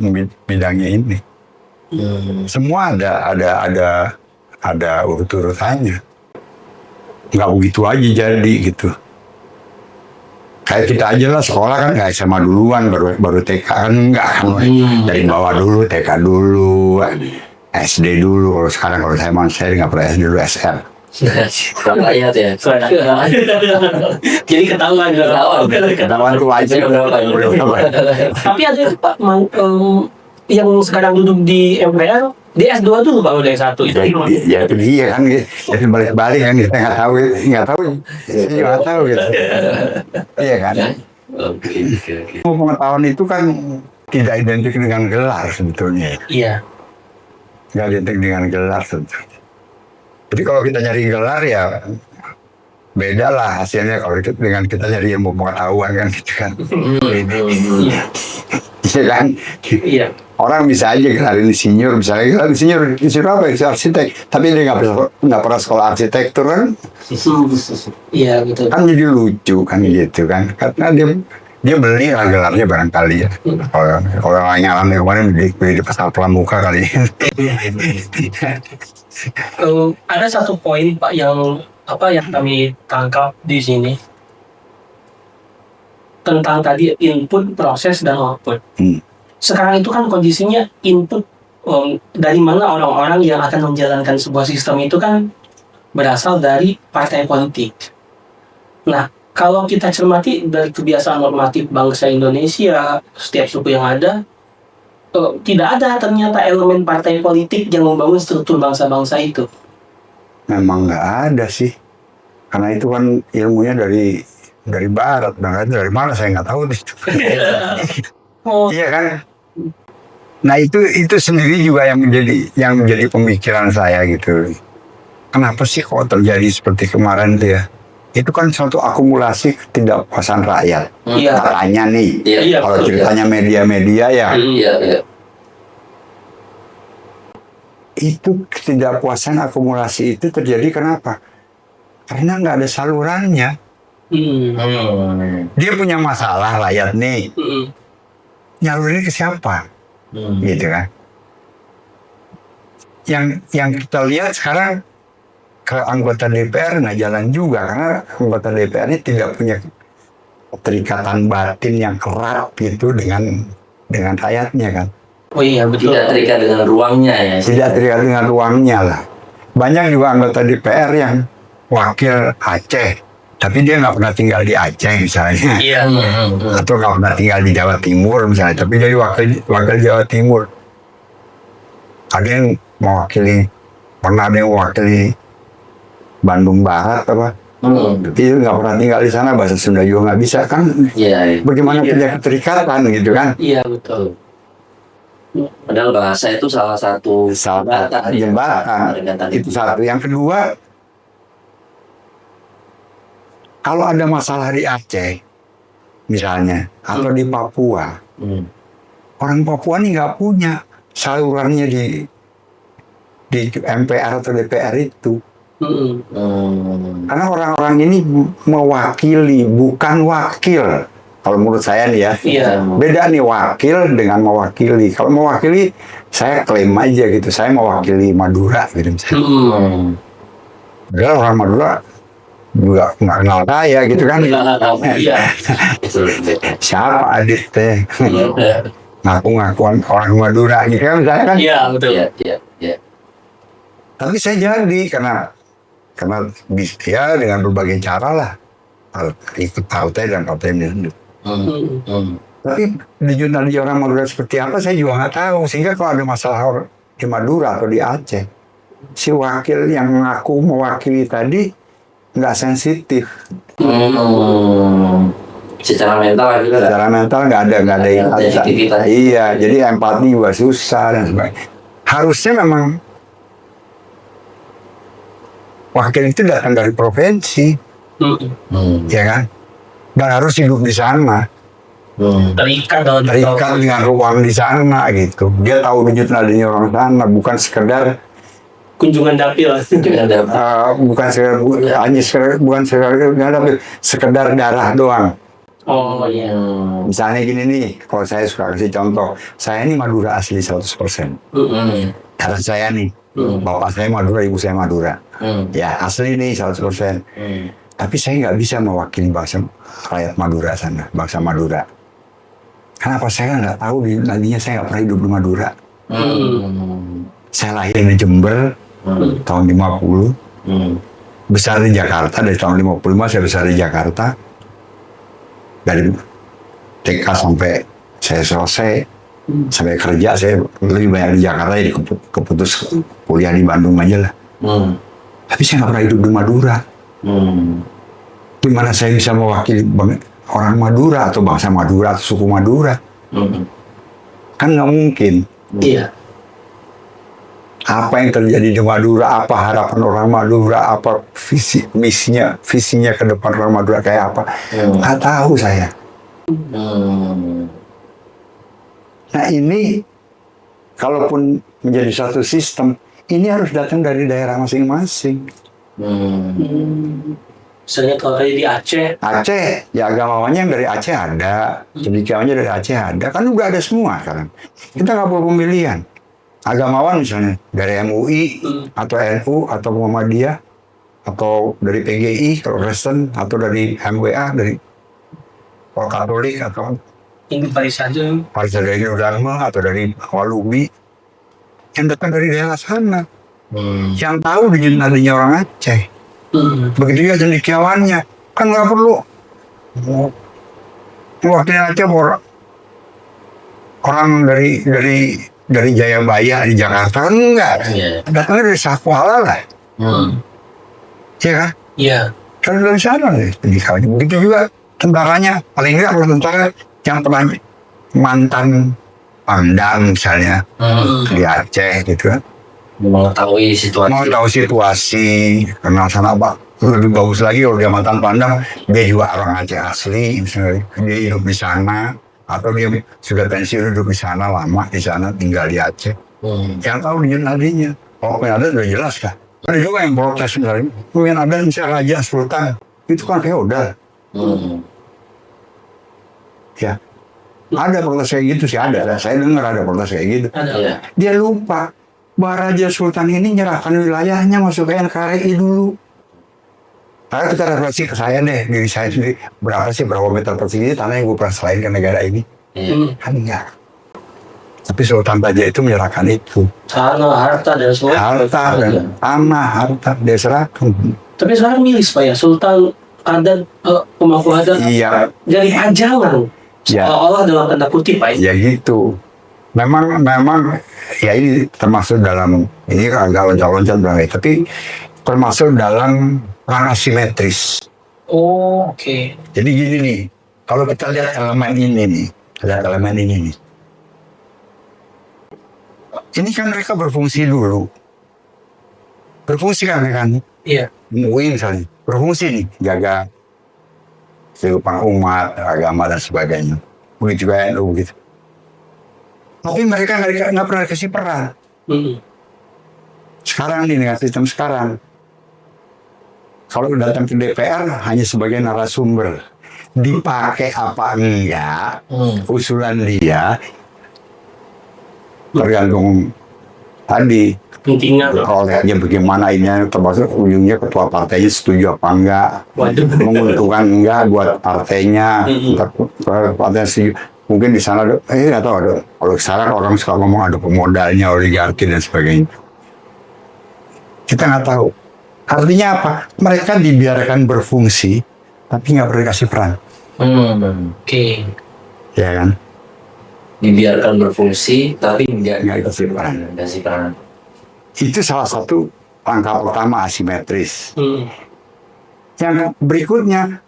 Speaker 1: bidangnya ini. Semua ada urut-urutannya. Nggak begitu aja jadi gitu. Kayak kita aja lah sekolah kan nggak SMA duluan baru TK kan nggak kan dari bawah dulu TK dulu SD dulu. Kalau saya nggak pernah SD dulu SM.
Speaker 3: rakyat ya.
Speaker 2: Jadi ketahuan.
Speaker 1: Ketahuan tuh aja.
Speaker 2: Tapi ada Pak yang sekarang duduk di MPR, di S2 dulu Pak udah S1 itu.
Speaker 1: Ya itu dia kan, jadi balik-balik kan kita nggak tahu gitu. Iya kan.
Speaker 3: Oke.
Speaker 1: Pengetahuan itu kan tidak identik dengan gelar sebetulnya.
Speaker 2: Iya.
Speaker 1: Nggak identik dengan gelar sebetulnya. Jadi kalau kita nyari gelar ya beda lah hasilnya kalau dengan kita nyari ilmu pengetahuan kan gitu kan. Iya kan.
Speaker 2: Iya.
Speaker 1: Orang bisa aja gelar insinyur, misalnya gelar insinyur apa? Arsitek, tapi dia nggak pernah sekolah arsitektur kan?
Speaker 2: Iya betul.
Speaker 1: Kan jadi lucu kan gitu kan? Karena dia beli lah gelarnya barangkali ya. Kalau orang ngalamin kemarin beli di pasar pramuka kali.
Speaker 2: Ada satu poin Pak yang kami tangkap di sini tentang tadi input, proses dan output. Sekarang itu kan kondisinya input dari mana orang-orang yang akan menjalankan sebuah sistem itu kan berasal dari partai politik. Nah, kalau kita cermati dari kebiasaan normatif bangsa Indonesia, setiap suku yang ada, tidak ada ternyata elemen partai politik yang membangun struktur bangsa-bangsa itu.
Speaker 1: Memang nggak ada sih, karena itu kan ilmunya dari barat, dari mana saya nggak tahu. Iya kan. Nah itu sendiri juga yang menjadi pemikiran saya gitu. Kenapa sih kok terjadi seperti kemarin tuh ya? Itu kan suatu akumulasi ketidakpuasan rakyat. Katanya nih, kalau ceritanya media-media ya. Itu ketidakpuasan akumulasi itu terjadi kenapa? Karena nggak ada salurannya. Dia punya masalah rakyat nih. Nyalurin ke siapa? Gitu kan. Yang kita lihat sekarang ke anggota DPR nggak jalan juga karena anggota DPR ini tidak punya keterikatan batin yang erat gitu dengan rakyatnya kan.
Speaker 2: Oh iya betul.
Speaker 3: Tidak terikat dengan ruangnya ya.
Speaker 1: Tidak terikat dengan ruangnya lah. Banyak juga anggota DPR yang wakil Aceh, tapi dia nggak pernah tinggal di Aceh misalnya.
Speaker 2: Iya.
Speaker 1: Atau nggak pernah tinggal di Jawa Timur misalnya, tapi jadi wakil Jawa Timur. Ada yang mewakili, pernah ada yang mewakili Bandung Barat apa. Dia nggak pernah tinggal di sana, bahasa Sunda juga nggak bisa kan. Bagaimana punya keterikatan gitu kan.
Speaker 2: Iya betul.
Speaker 3: Padahal bahasa itu salah satu
Speaker 1: jembatan. Itu satu. Yang kedua, kalau ada masalah di Aceh misalnya atau di Papua, orang Papua ini nggak punya salurannya di MPR atau DPR itu. Karena orang-orang ini mewakili, bukan wakil. Kalau menurut saya nih ya,
Speaker 2: Iya.
Speaker 1: beda nih wakil dengan mewakili. Kalau mewakili, saya klaim aja gitu, saya mewakili Madura gitu misalnya. Padahal orang Madura juga nggak kenal saya gitu kan.
Speaker 2: Iya.
Speaker 1: Siapa Adit teh? Ngaku-ngakuan orang Madura gitu kan misalnya kan.
Speaker 2: Iya, betul.
Speaker 3: Iya.
Speaker 1: Tapi saya jadi karena ya dengan berbagai cara lah. Ikut partai dan partai ini. Tapi di orang Madura seperti apa saya juga nggak tahu. Sehingga kalau ada masalah di Madura atau di Aceh, si wakil yang ngaku mewakili tadi nggak sensitif.
Speaker 3: Secara mental gitu.
Speaker 1: Secara mental nggak ada
Speaker 3: sensitivitas.
Speaker 1: Iya, jadi empati juga susah dan sebagainya. Harusnya memang wakil itu datang dari provinsi, ya kan? Dan harus hidup di sana.
Speaker 2: Terikat
Speaker 1: Dengan ruang di sana gitu. Dia tahu denyut nadinya orang sana, bukan sekedar
Speaker 2: kunjungan dapil.
Speaker 1: Sekedar darah doang.
Speaker 2: Oh iya.
Speaker 1: Misalnya gini nih, kalau saya suka kasih contoh, saya ini Madura asli 100%. Karena saya nih, bapak saya Madura, ibu saya Madura. Ya asli nih 100%. Tapi saya nggak bisa mewakili bangsa rakyat Madura sana, bangsa Madura. Kenapa? Saya nggak tahu, nadinya saya nggak pernah hidup di Madura. Saya lahir di Jember tahun 50. Besar di Jakarta, dari tahun 55 saya besar di Jakarta. Dari TK sampai saya selesai, sampai kerja saya lebih banyak di Jakarta, jadi keputus kuliah di Bandung aja lah. Tapi saya nggak pernah hidup di Madura. Gimana saya bisa mewakili orang Madura atau bangsa Madura atau suku Madura? Kan nggak mungkin.
Speaker 2: Iya.
Speaker 1: Apa yang terjadi di Madura, apa harapan orang Madura, apa visinya ke depan orang Madura kayak apa, nggak tahu saya. Nah ini, kalaupun menjadi satu sistem, ini harus datang dari daerah masing-masing.
Speaker 2: Misalnya kalau kayak di Aceh.
Speaker 1: Aceh, ya agamawannya yang dari Aceh ada, cendekiawannya dari Aceh ada, kan udah ada semua sekarang. Kita nggak perlu pemilihan. Agamawan misalnya dari MUI atau NU atau Muhammadiyah atau dari PGI kalau Kristen atau dari MWA dari Katolik atau
Speaker 2: Paris saja.
Speaker 1: dari Dharma atau dari Walubi yang datang dari daerah sana, yang tahu nadinya orang Aceh. Begitu juga cendekiawannya, kan nggak perlu waktu Aceh orang dari Jayabaya di Jakarta, enggak. Datangnya dari Sakwala lah. Iya kan?
Speaker 2: Iya.
Speaker 1: Kan dari sana nih. Begitu juga tentaranya, paling enggak kalau tentara yang pernah mantan Pangdam misalnya di Aceh gitu kan.
Speaker 3: Mengetahui
Speaker 1: situasi, kenal sana apa. Lebih bagus lagi kalau dia mantan Pangdam, dia juga orang Aceh asli, misalnya dia hidup di sana. Atau dia sudah pensiun hidup di sana lama, di sana tinggal di Aceh. Yang tahu nadinya. Kalau ada sudah jelas kan. Ada juga yang protes sebenarnya. Yang ada misalnya Raja Sultan, itu kan feodal. Ya, ada protes kayak gitu sih ada. Saya dengar ada protes kayak gitu.
Speaker 2: Ada.
Speaker 1: Dia lupa bahwa Raja Sultan ini nyerahkan wilayahnya masuk ke NKRI dulu. Karena kita refleksi ke saya deh, diri saya sendiri. Berapa meter persegi tanah yang gue pernah selain ke negara ini? Kan enggak. Tapi Sultan Baja itu menyerahkan itu.
Speaker 2: Tanah, harta, dan semua.
Speaker 1: Harta, dan tanah, harta, dia serahkan.
Speaker 2: Tapi sekarang milis Pak ya, Sultan adat, pemangku adat.
Speaker 1: Iya.
Speaker 2: Jadi pajangan.
Speaker 1: Ya.
Speaker 2: Seolah-olah dalam tanda kutip Pak ya.
Speaker 1: Ya gitu. Memang ya ini termasuk dalam, ini agak loncat-loncat banget. Tapi termasuk dalam perang asimetris.
Speaker 2: Oh, oke.
Speaker 1: Jadi gini nih, kalau kita lihat elemen ini nih, ini kan mereka berfungsi dulu. Berfungsi kan mereka nih.
Speaker 2: Iya.
Speaker 1: MUI misalnya, berfungsi nih, jaga kehidupan umat, agama dan sebagainya. Begitu juga NU gitu. Tapi mereka nggak pernah kasih peran. Sekarang nih dengan sistem sekarang, kalau datang ke DPR hanya sebagai narasumber. dipakai apa enggak, usulan dia tergantung tadi.
Speaker 2: Pentingnya
Speaker 1: Kalau lihatnya bagaimana ini, termasuk ujungnya ketua partainya setuju apa enggak, menguntungkan enggak buat partainya, partainya setuju. Mungkin di sana atau ada, kalau sekarang orang suka ngomong ada pemodalnya, oligarki dan sebagainya. Kita nggak tahu. Artinya apa? Mereka dibiarkan berfungsi, tapi nggak pernah dikasih peran.
Speaker 2: Oke.
Speaker 1: Ya kan?
Speaker 3: Dibiarkan berfungsi, tapi nggak
Speaker 1: dikasih peran.
Speaker 3: Dikasih peran.
Speaker 1: Itu salah satu langkah pertama asimetris. Yang berikutnya,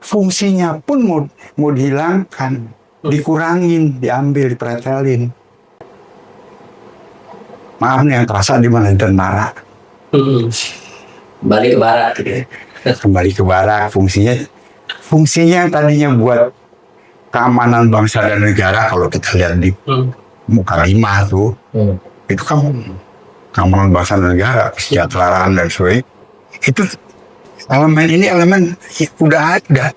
Speaker 1: fungsinya pun mau dihilangkan, dikurangin, diambil, dipretelin. Maaf nih, yang terasa di mana? Di tentara.
Speaker 3: Balik ke barak gitu ya.
Speaker 1: Kembali ke barak, fungsinya yang tadinya buat keamanan bangsa dan negara, kalau kita lihat di muka 5 tuh, itu kan keamanan bangsa dan negara, kesejahteraan dan sebagainya. Itu elemen udah ada,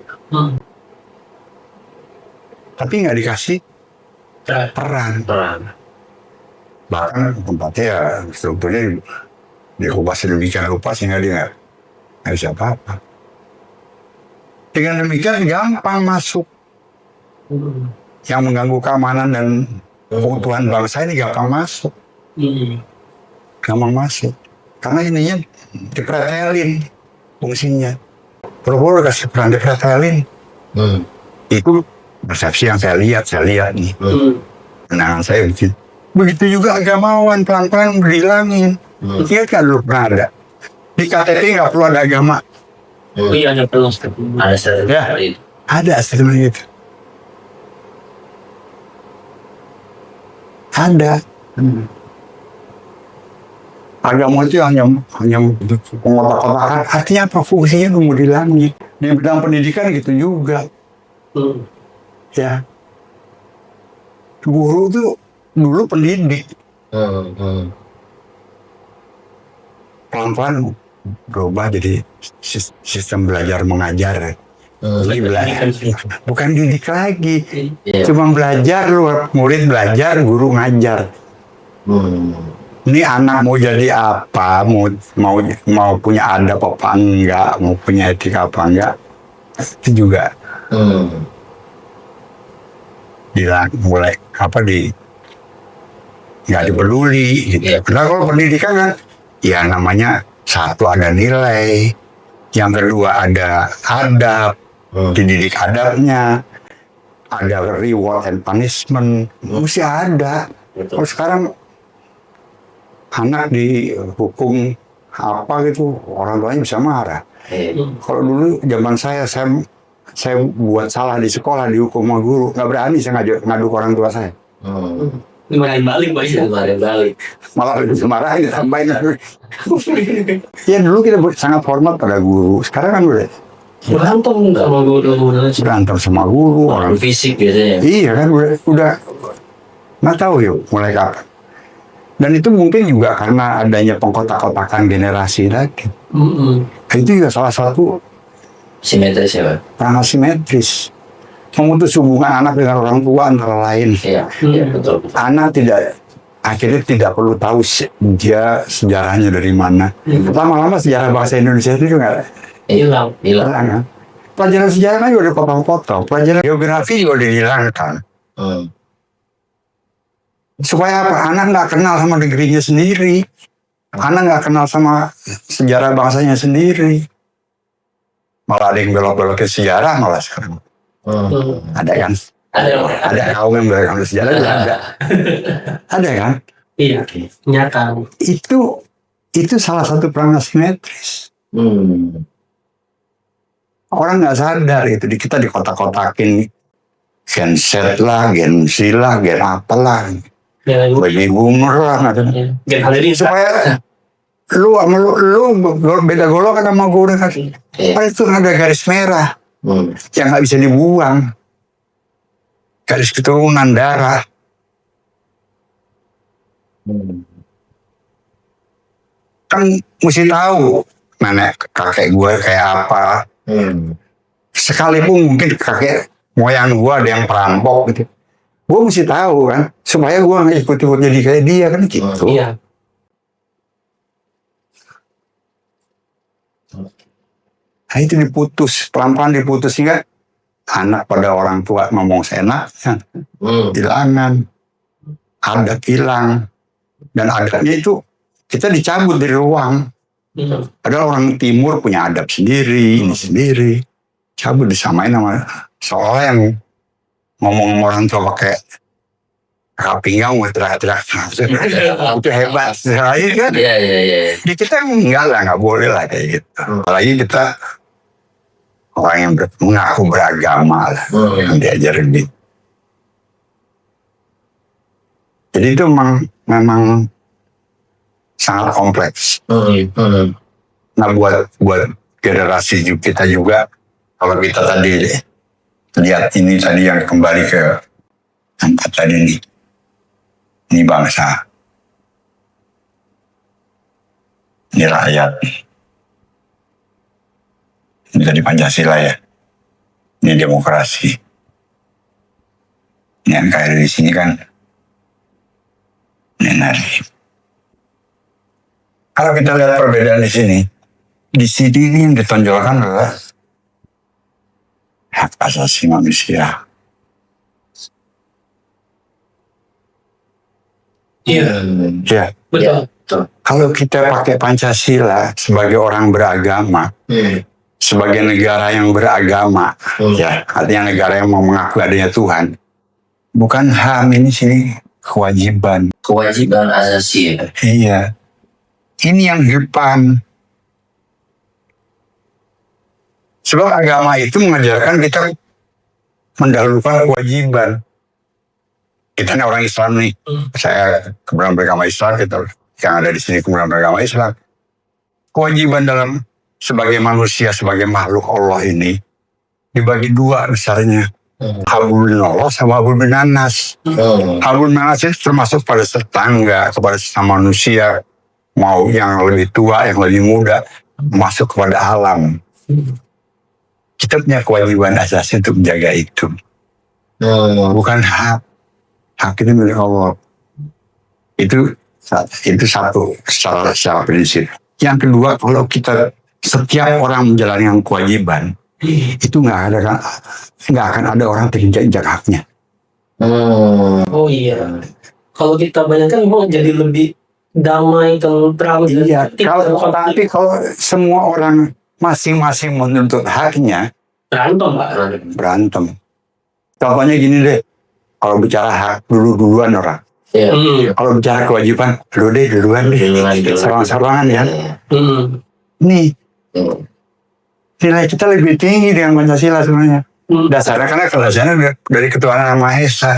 Speaker 1: tapi nggak dikasih peran. Bahkan tempatnya ya strukturnya diubah sedemikian rupa sehingga dia nggak bisa apa-apa. Dengan demikian gampang masuk. Yang mengganggu keamanan dan keutuhan bangsa ini gampang masuk. Gampang masuk. Karena ininya dipretelin fungsinya. Boro-boro kasih peran dipretelin. Itu persepsi yang saya lihat nih. Pandangan saya begitu. Begitu juga agamawan pelan-pelan berhilangin. Ingat kan dulu pernah ada di KTP nggak perlu ada agama.
Speaker 2: Iya, ada perlu.
Speaker 3: Ada
Speaker 1: Ya, ada statement gitu. Ada. Agama itu hanya pengotak-kotakan. Artinya apa? Fungsinya mau dihilangin. Di bidang pendidikan gitu juga. Ya. Guru tuh dulu pendidik. Pelan-pelan berubah jadi sistem belajar mengajar. Jadi belajar, bukan didik lagi. Cuma belajar, murid belajar, guru ngajar. Ini anak mau jadi apa, mau punya adab apa enggak, mau punya etika apa enggak, itu juga mulai nggak dipeduli gitu. Karena kalau pendidikan kan, ya namanya satu ada nilai, yang kedua ada adab, dididik adabnya, ada reward and punishment, mesti ada. Kalau sekarang anak dihukum apa gitu, orang tuanya bisa marah. Kalau dulu zaman saya buat salah di sekolah dihukum sama guru, nggak berani saya ngadu ke orang tua saya.
Speaker 2: Dimarahin balik, Pak.
Speaker 3: Dimarahin balik.
Speaker 1: Malah lebih dimarahin, ditambahin. Ya dulu kita sangat hormat pada guru, sekarang kan berantem sama guru,
Speaker 3: orang fisik biasanya.
Speaker 1: Iya kan, udah nggak tahu yuk mulai kapan. Dan itu mungkin juga karena adanya pengkotak-kotakan generasi lagi. Itu juga salah satu
Speaker 3: simetris ya, Pak?
Speaker 1: Sangat simetris. Memutus hubungan anak dengan orang tua antara lain.
Speaker 3: Iya, betul.
Speaker 1: Anak akhirnya tidak perlu tahu dia sejarahnya dari mana. Lama-lama sejarah bangsa Indonesia itu juga
Speaker 3: hilang.
Speaker 1: Kan? Pelajaran sejarah kan juga dipotong-potong. Pelajaran geografi juga dihilangkan. Supaya apa? Anak nggak kenal sama negerinya sendiri. Anak nggak kenal sama sejarah bangsanya sendiri. Malah ada yang belok-belok ke sejarah malah sekarang. Ada kan? Ada kaum yang belok ke sejarah juga ada. Ada kan?
Speaker 2: Iya, nyata.
Speaker 1: Itu salah satu perang asimetris. Orang nggak sadar itu, kita dikotak-kotakin Gen Z lah, Gen Z lah, Gen apalah, baby boomer lah, supaya lu beda golongan sama gue kan. Itu ada garis merah yang nggak bisa dibuang, garis keturunan darah. Kan mesti tahu nenek kakek gue kayak apa. sekalipun mungkin kakek moyang gue ada yang perampok gitu, gue mesti tahu kan supaya gue nggak ikut-ikut jadi kayak dia kan gitu.
Speaker 2: Iya.
Speaker 1: Nah itu diputus, pelan-pelan diputus sehingga anak pada orang tua ngomong seenaknya, hilangan, adat hilang, dan adatnya itu kita dicabut dari ruang. Padahal orang timur punya adat sendiri, ini sendiri, cabut disamain sama seolah yang ngomong orang tua pakai pinggang, teriak-teriak, itu hebat, lain kan?
Speaker 3: Iya.
Speaker 1: Di kita enggak lah, nggak boleh lah kayak gitu. Apalagi kita orang yang mengaku beragama lah, yang diajarin gitu. Jadi itu memang sangat kompleks. Nah buat generasi kita juga, kalau kita tadi lihat ini tadi yang kembali ke angkat tadi ini bangsa, ini rakyat, ini tadi Pancasila ya, ini demokrasi. Ini NKRI di sini kan, ini NRI. Kalau kita lihat perbedaan di sini ini yang ditonjolkan adalah hak asasi manusia.
Speaker 2: Iya.
Speaker 1: Ya.
Speaker 2: Betul.
Speaker 1: Kalau kita pakai Pancasila sebagai orang beragama, sebagai negara yang beragama, ya, artinya negara yang mau mengaku adanya Tuhan, bukan HAM ini sini kewajiban.
Speaker 3: Kewajiban asasi ya.
Speaker 1: Iya. Ini yang depan. Sebab agama itu mengajarkan kita mendahulukan kewajiban. Kita ini orang Islam nih. Saya kemudian beragama Islam, kita yang ada di sini kemudian beragama Islam. Kewajiban dalam sebagai manusia, sebagai makhluk Allah ini dibagi dua besarnya. Hablum minallah sama hablum minannas. Hablum minannas itu termasuk pada tetangga, kepada sesama manusia, mau yang lebih tua, yang lebih muda, masuk kepada alam. Kita punya kewajiban asasi untuk menjaga itu. Bukan hak. Hak itu milik Allah. Itu satu secara prinsip. Yang kedua, kalau kita setiap orang menjalankan kewajiban, itu nggak akan ada orang terinjak-injak haknya.
Speaker 2: Oh iya. Kalau kita bayangkan memang jadi lebih damai, tentram.
Speaker 1: Iya. Kalau semua orang masing-masing menuntut haknya, berantem. Contohnya gini deh, kalau bicara hak duluan orang. Kalau bicara kewajiban, duluan deh. Sarang-sarangan ya. Nih, nilai kita lebih tinggi dengan Pancasila sebenarnya. Dasarnya karena dasarnya dari ketuhanan Yang Maha Esa.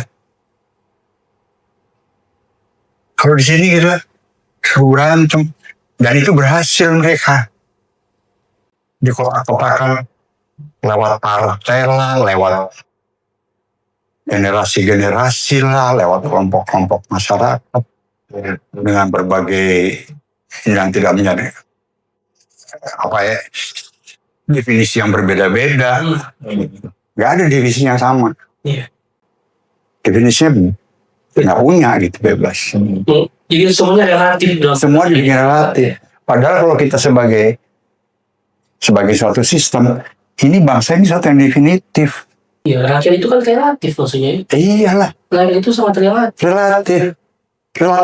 Speaker 1: Kalau di sini kita berantem, dan itu berhasil mereka dikotak-kotakan lewat partai lah, lewat generasi-generasi lah, lewat kelompok-kelompok masyarakat dengan berbagai yang tidak menjadi definisi yang berbeda-beda. Gak ada definisi yang sama. Definisinya nggak punya gitu, bebas.
Speaker 2: Jadi semuanya relatif dong.
Speaker 1: Semua dibikin relatif. Padahal kalau kita sebagai suatu sistem, ini bangsa ini suatu yang definitif.
Speaker 2: Iya, rakyat itu kan relatif maksudnya.
Speaker 1: Iyalah.
Speaker 2: Rakyat itu sangat relatif.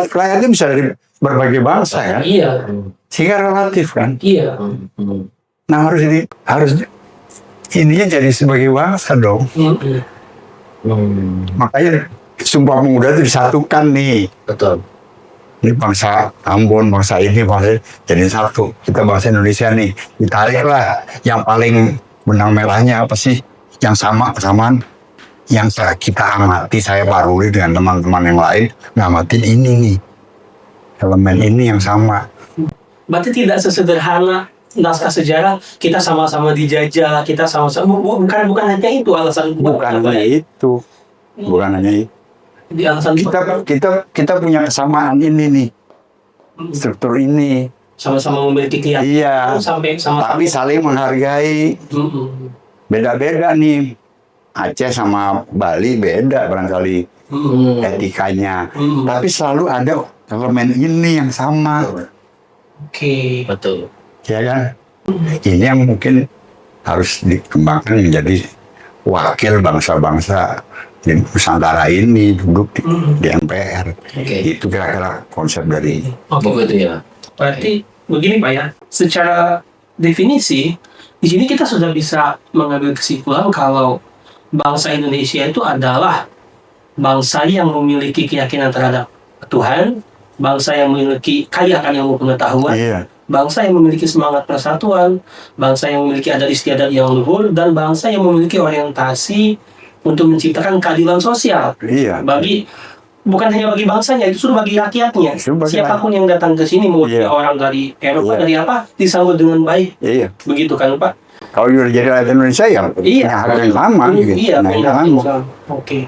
Speaker 1: Rakyat itu bisa dari berbagai bangsa kan.
Speaker 2: Iya.
Speaker 1: Sehingga relatif kan.
Speaker 2: Iya.
Speaker 1: Nah harus ininya jadi sebagai bangsa dong. Makanya Sumpah Pemuda itu disatukan nih.
Speaker 3: Betul.
Speaker 1: Ini bangsa Ambon, bangsa ini jadi satu. Kita bangsa Indonesia nih, ditariklah yang paling benang merahnya apa sih? Yang kesamaan yang kita amati, saya Paruli dengan teman-teman yang lain ngamatin ini nih. Elemen ini yang sama.
Speaker 2: Berarti tidak sesederhana naskah sejarah kita sama-sama dijajah, kita sama-sama bukan hanya itu alasan.
Speaker 1: Bukan hanya itu. Di
Speaker 2: alasan
Speaker 1: kita punya kesamaan ini nih, struktur ini,
Speaker 2: sama-sama memiliki keyakinan,
Speaker 1: iya,
Speaker 2: sampai sama-sama
Speaker 1: tapi saling menghargai, beda-beda nih. Aceh sama Bali beda barangkali etikanya. Tapi selalu ada elemen ini yang sama.
Speaker 2: Oke.
Speaker 3: Betul.
Speaker 1: Ya kan? Ini yang mungkin harus dikembangkan menjadi wakil bangsa-bangsa di Nusantara ini duduk di MPR. Itu kira-kira konsep dari
Speaker 3: Buku itu ya.
Speaker 2: Berarti begini Pak ya, secara definisi di sini kita sudah bisa mengambil kesimpulan kalau bangsa Indonesia itu adalah bangsa yang memiliki keyakinan terhadap Tuhan, bangsa yang memiliki kaya akan ilmu pengetahuan, bangsa yang memiliki semangat persatuan, bangsa yang memiliki adat istiadat yang luhur, dan bangsa yang memiliki orientasi untuk menciptakan keadilan sosial. Bagi bukan hanya bagi bangsanya, itu sudah bagi rakyatnya. Siapapun yang datang ke sini, mau orang dari Eropa, dari apa, disambut dengan baik. Begitu kan Pak?
Speaker 1: Kalau udah jadi rakyat Indonesia ya punya hak yang sama.
Speaker 2: Oke.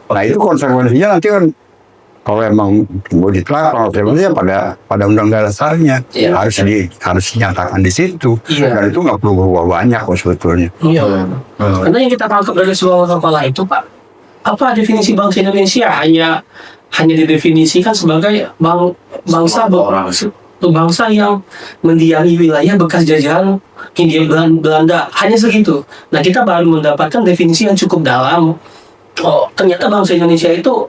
Speaker 1: Nah itu konsekuensinya nanti kan kalau emang mau diterapkan konsekuensinya pada undang-undang dasarnya harus dinyatakan di situ. Dan itu nggak perlu berubah banyak kok sebetulnya.
Speaker 2: Karena yang kita tangkap dari sebuah kepala itu Pak, apa definisi bangsa Indonesia hanya didefinisikan sebagai bangsa yang mendiami wilayah bekas jajahan Hindia Belanda, hanya segitu. Nah kita baru mendapatkan definisi yang cukup dalam. Ternyata bangsa Indonesia itu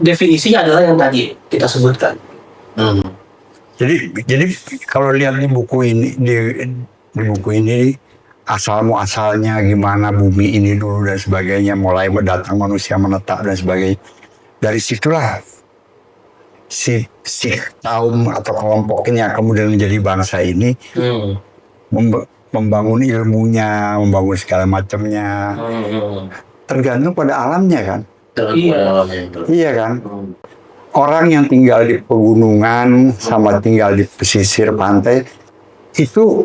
Speaker 2: definisinya adalah yang tadi kita sebutkan.
Speaker 1: Jadi kalau lihat di buku ini di buku ini asal muasalnya gimana bumi ini dulu dan sebagainya, mulai datang manusia menetap dan sebagainya. Dari situlah si kaum atau kelompok ini yang kemudian menjadi bangsa ini membangun ilmunya, membangun segala macamnya, tergantung pada alamnya kan. Iya kan. Orang yang tinggal di pegunungan sama tinggal di pesisir pantai itu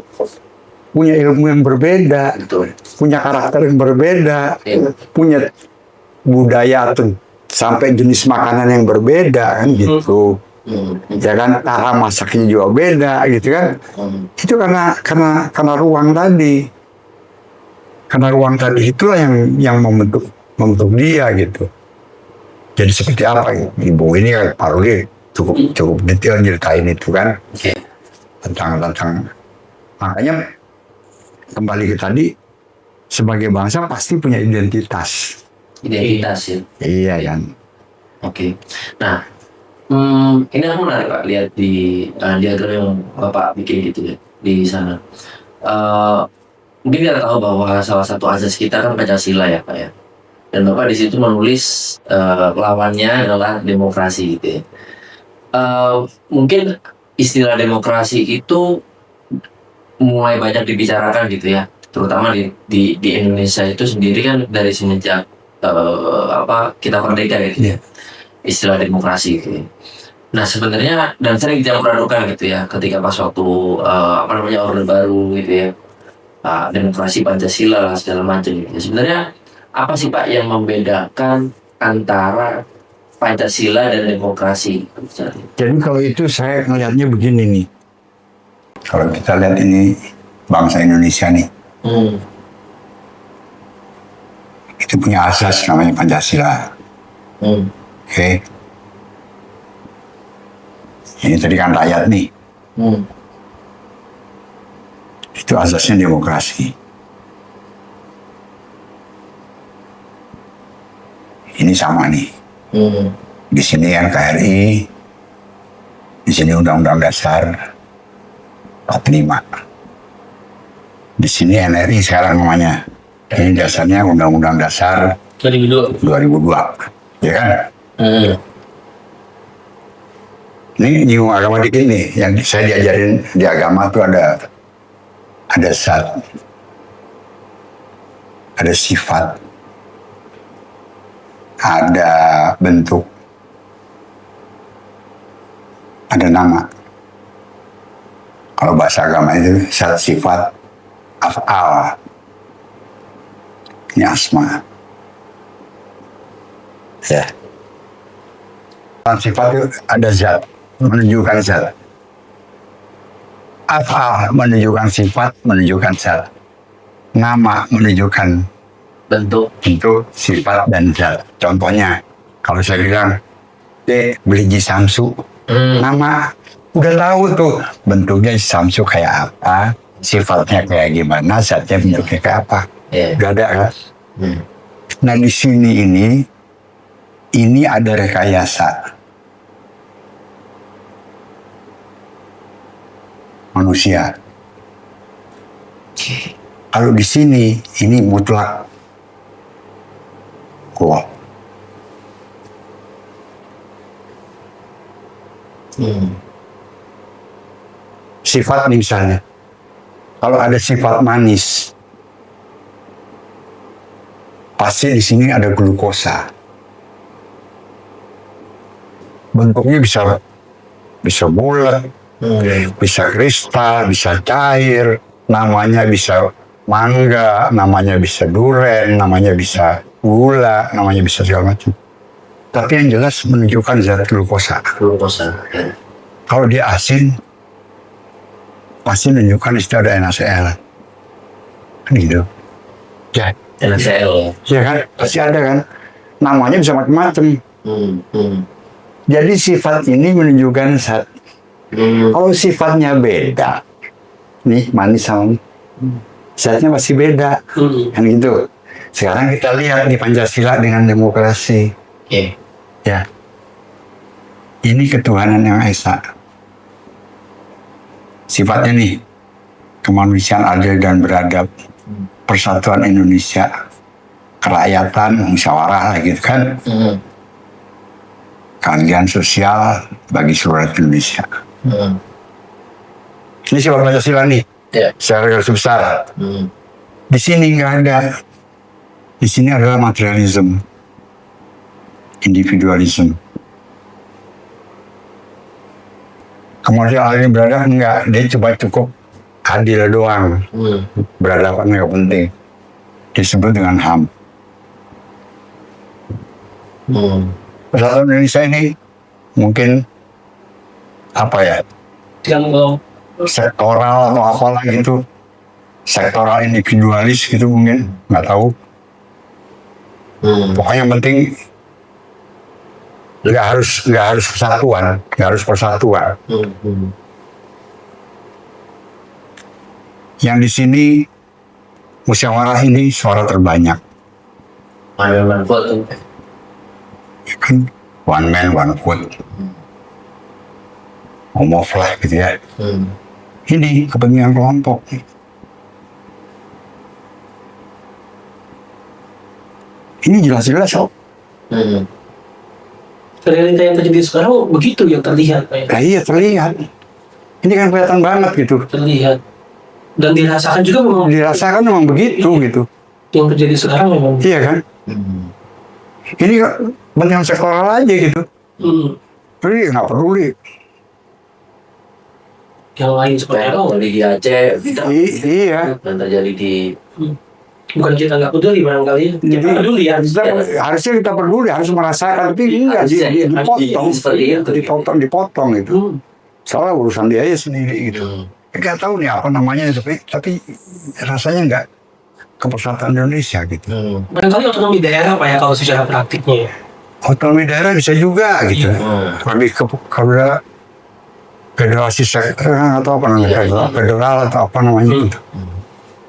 Speaker 1: punya ilmu yang berbeda, punya karakter yang berbeda, punya budaya atau sampai jenis makanan yang berbeda kan gitu. Ya kan, cara masaknya juga beda gitu kan. Itu karena ruang tadi. Karena ruang tadi itulah yang membentuk dia gitu. Jadi seperti apa ibu ini kan Pak Rudi cukup detail nyeritain itu kan. Tentang makanya kembali ke tadi, sebagai bangsa pasti punya identitas
Speaker 3: ya.
Speaker 1: Iya kan.
Speaker 3: Oke. Nah, ini aku menarik Pak, lihat di diagram yang Bapak bikin gitu ya di sana. Mungkin kita tahu bahwa salah satu azas kita kan Pancasila ya Pak ya. Dan Bapak di situ menulis lawannya adalah demokrasi gitu ya. Mungkin istilah demokrasi itu mulai banyak dibicarakan gitu ya, terutama di Indonesia itu sendiri kan dari semenjak kita merdeka gitu ya, istilah demokrasi gitu ya. Nah sebenarnya dan sering dicampur adukan gitu ya ketika pas waktu Orde Baru gitu ya, demokrasi Pancasila lah segala macam gitu ya. Sebenarnya apa sih Pak yang membedakan antara Pancasila dan demokrasi?
Speaker 1: Jadi kalau itu saya ngelihatnya begini nih. Kalau kita lihat ini bangsa Indonesia nih, itu punya asas namanya Pancasila. Oke. Ini tadi kan rakyat nih. Itu asasnya demokrasi. Ini sama nih. Di sini NKRI, di sini Undang-Undang Dasar 45. Di sini NRI sekarang namanya. Ini dasarnya Undang-Undang Dasar 2002. Ya kan? Ini nyinggung agama dikit nih. Yang saya diajarin di agama tuh ada zat, ada sifat, ada bentuk, ada nama. Kalau bahasa agama itu zat, sifat, af'al. Ini asma. Ya. Sifat itu ada zat, menunjukkan zat. Af'al menunjukkan sifat, menunjukkan zat. nama menunjukkan
Speaker 3: bentuk.
Speaker 1: sifat dan zat. Contohnya, kalau saya bilang, beli Ji Samsu, nama udah tahu tuh bentuknya Samsu kayak apa, sifatnya kayak gimana, zatnya bentuknya kayak apa. Gak ada kan? Nah di sini ini ada rekayasa manusia. Kalau di sini ini mutlak Allah. Sifat misalnya, kalau ada sifat manis, pasti di sini ada glukosa. Bentuknya bisa bulat, bisa kristal, bisa cair, namanya bisa mangga, namanya bisa duren, namanya bisa gula, namanya bisa segala macam. Tapi yang jelas menunjukkan zat glukosa. Kalau dia asin, pasti menunjukkan di situ ada NaCl. Kan gitu. Ya.
Speaker 3: NaCl.
Speaker 1: Ya kan, pasti ada kan. Namanya bisa macam-macam. Jadi sifat ini menunjukkan zat. Kalau sifatnya beda, nih manis sama zatnya pasti beda. Kan gitu. Sekarang kita lihat di Pancasila dengan demokrasi. Ya. Ini ketuhanan yang esa. Sifatnya nih, kemanusiaan adil dan beradab, persatuan Indonesia, kerakyatan, musyawarah lah gitu kan. Keadilan sosial bagi seluruh Indonesia. Ini sifat Pancasila nih, secara garis besar. Di sini nggak ada. Di sini adalah materialisme, individualisme. Kemudian hal ini beradab enggak, dia cuma cukup adil doang. Beradaban nggak penting. Disebut dengan HAM. Persatuan Indonesia ini mungkin apa ya? Sektoral atau apalah gitu. Sektoral individualis gitu mungkin, nggak tahu. Pokoknya yang penting nggak harus persatuan, nggak harus persatuan. Yang di sini musyawarah ini suara terbanyak. Kan one man one vote, omov lah gitu ya. Ini kepentingan kelompok. Ini jelas-jelas kok.
Speaker 2: Realita yang terjadi sekarang begitu yang terlihat, Pak.
Speaker 1: Iya terlihat. Ini kan kelihatan banget gitu.
Speaker 2: Terlihat dan dirasakan juga memang.
Speaker 1: Dirasakan memang begitu gitu.
Speaker 2: Yang terjadi sekarang memang.
Speaker 1: Iya kan? Ini kepentingan sektoral aja gitu. Jadi nggak peduli.
Speaker 2: Yang lain seperti apa?
Speaker 3: Terjadi di Aceh,
Speaker 1: Iya.
Speaker 3: dan terjadi di
Speaker 2: Bukan kita nggak peduli barangkali. Kita peduli ya.
Speaker 1: Harusnya kita peduli, harus merasakan, tapi enggak dipotong itu. Soalnya urusan dia aja sendiri gitu. Nggak tahu nih apa namanya, tapi rasanya nggak ke persatuan Indonesia gitu.
Speaker 2: Barangkali otonomi daerah Pak ya kalau secara praktiknya.
Speaker 1: Otonomi daerah bisa juga gitu. Lebih kepada federasi atau apa namanya, federal atau apa namanya gitu.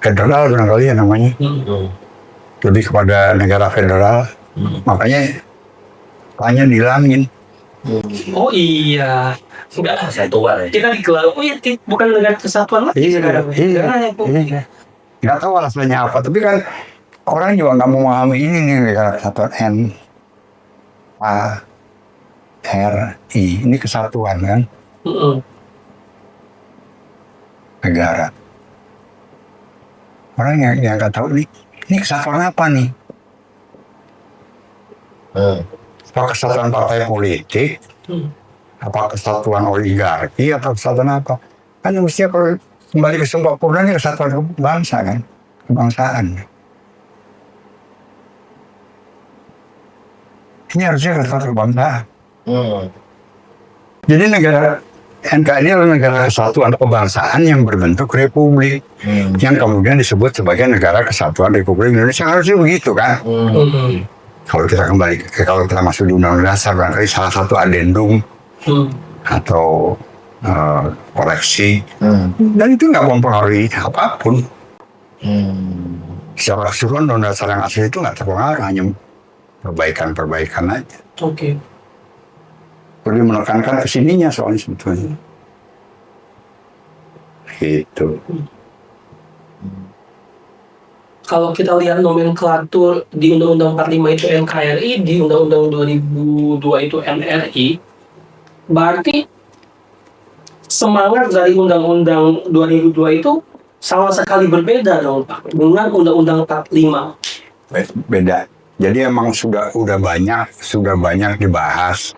Speaker 1: Federal barangkali ya namanya. Lebih kepada negara federal. Makanya hanya dihilangin.
Speaker 2: Oh iya. Enggak.
Speaker 3: Kesatuan ya.
Speaker 2: Kita dikelar. Oh iya, bukan negara kesatuan lagi sekarang.
Speaker 1: Iya. Nggak tahu alasannya apa, tapi kan orang juga nggak memahami ini nih negara kesatuan NARI. Ini kesatuan kan? Negara. Orang yang nggak tahu ini kesatuan apa nih? Apa kesatuan partai politik? Apa kesatuan oligarki? Atau kesatuan apa? Kan mestinya kalau kembali ke Sumpah Pemuda ini kesatuan bangsa kan? Kebangsaan. Ini harusnya kesatuan kebangsaan. Jadi negara NKRI adalah negara kesatuan kebangsaan yang berbentuk republik, yang kemudian disebut sebagai negara kesatuan Republik Indonesia. Harusnya begitu kan? Kalau kita kalau kita masuk di Undang-Undang Dasar, barangkali salah satu adendum atau koreksi, dan itu nggak mempengaruhi apapun. Secara keseluruhan Undang-Undang Dasar yang asli itu nggak terpengaruh, hanya perbaikan aja.
Speaker 2: Oke.
Speaker 1: Perlu menekankan kesininya soalnya sebetulnya. Gitu.
Speaker 2: Kalau kita lihat nomenklatur di Undang-Undang 45 itu NKRI, di Undang-Undang 2002 itu NRI, berarti semangat dari Undang-Undang 2002 itu sama sekali berbeda dong Pak dengan Undang-Undang 45.
Speaker 1: Beda. Jadi emang sudah banyak dibahas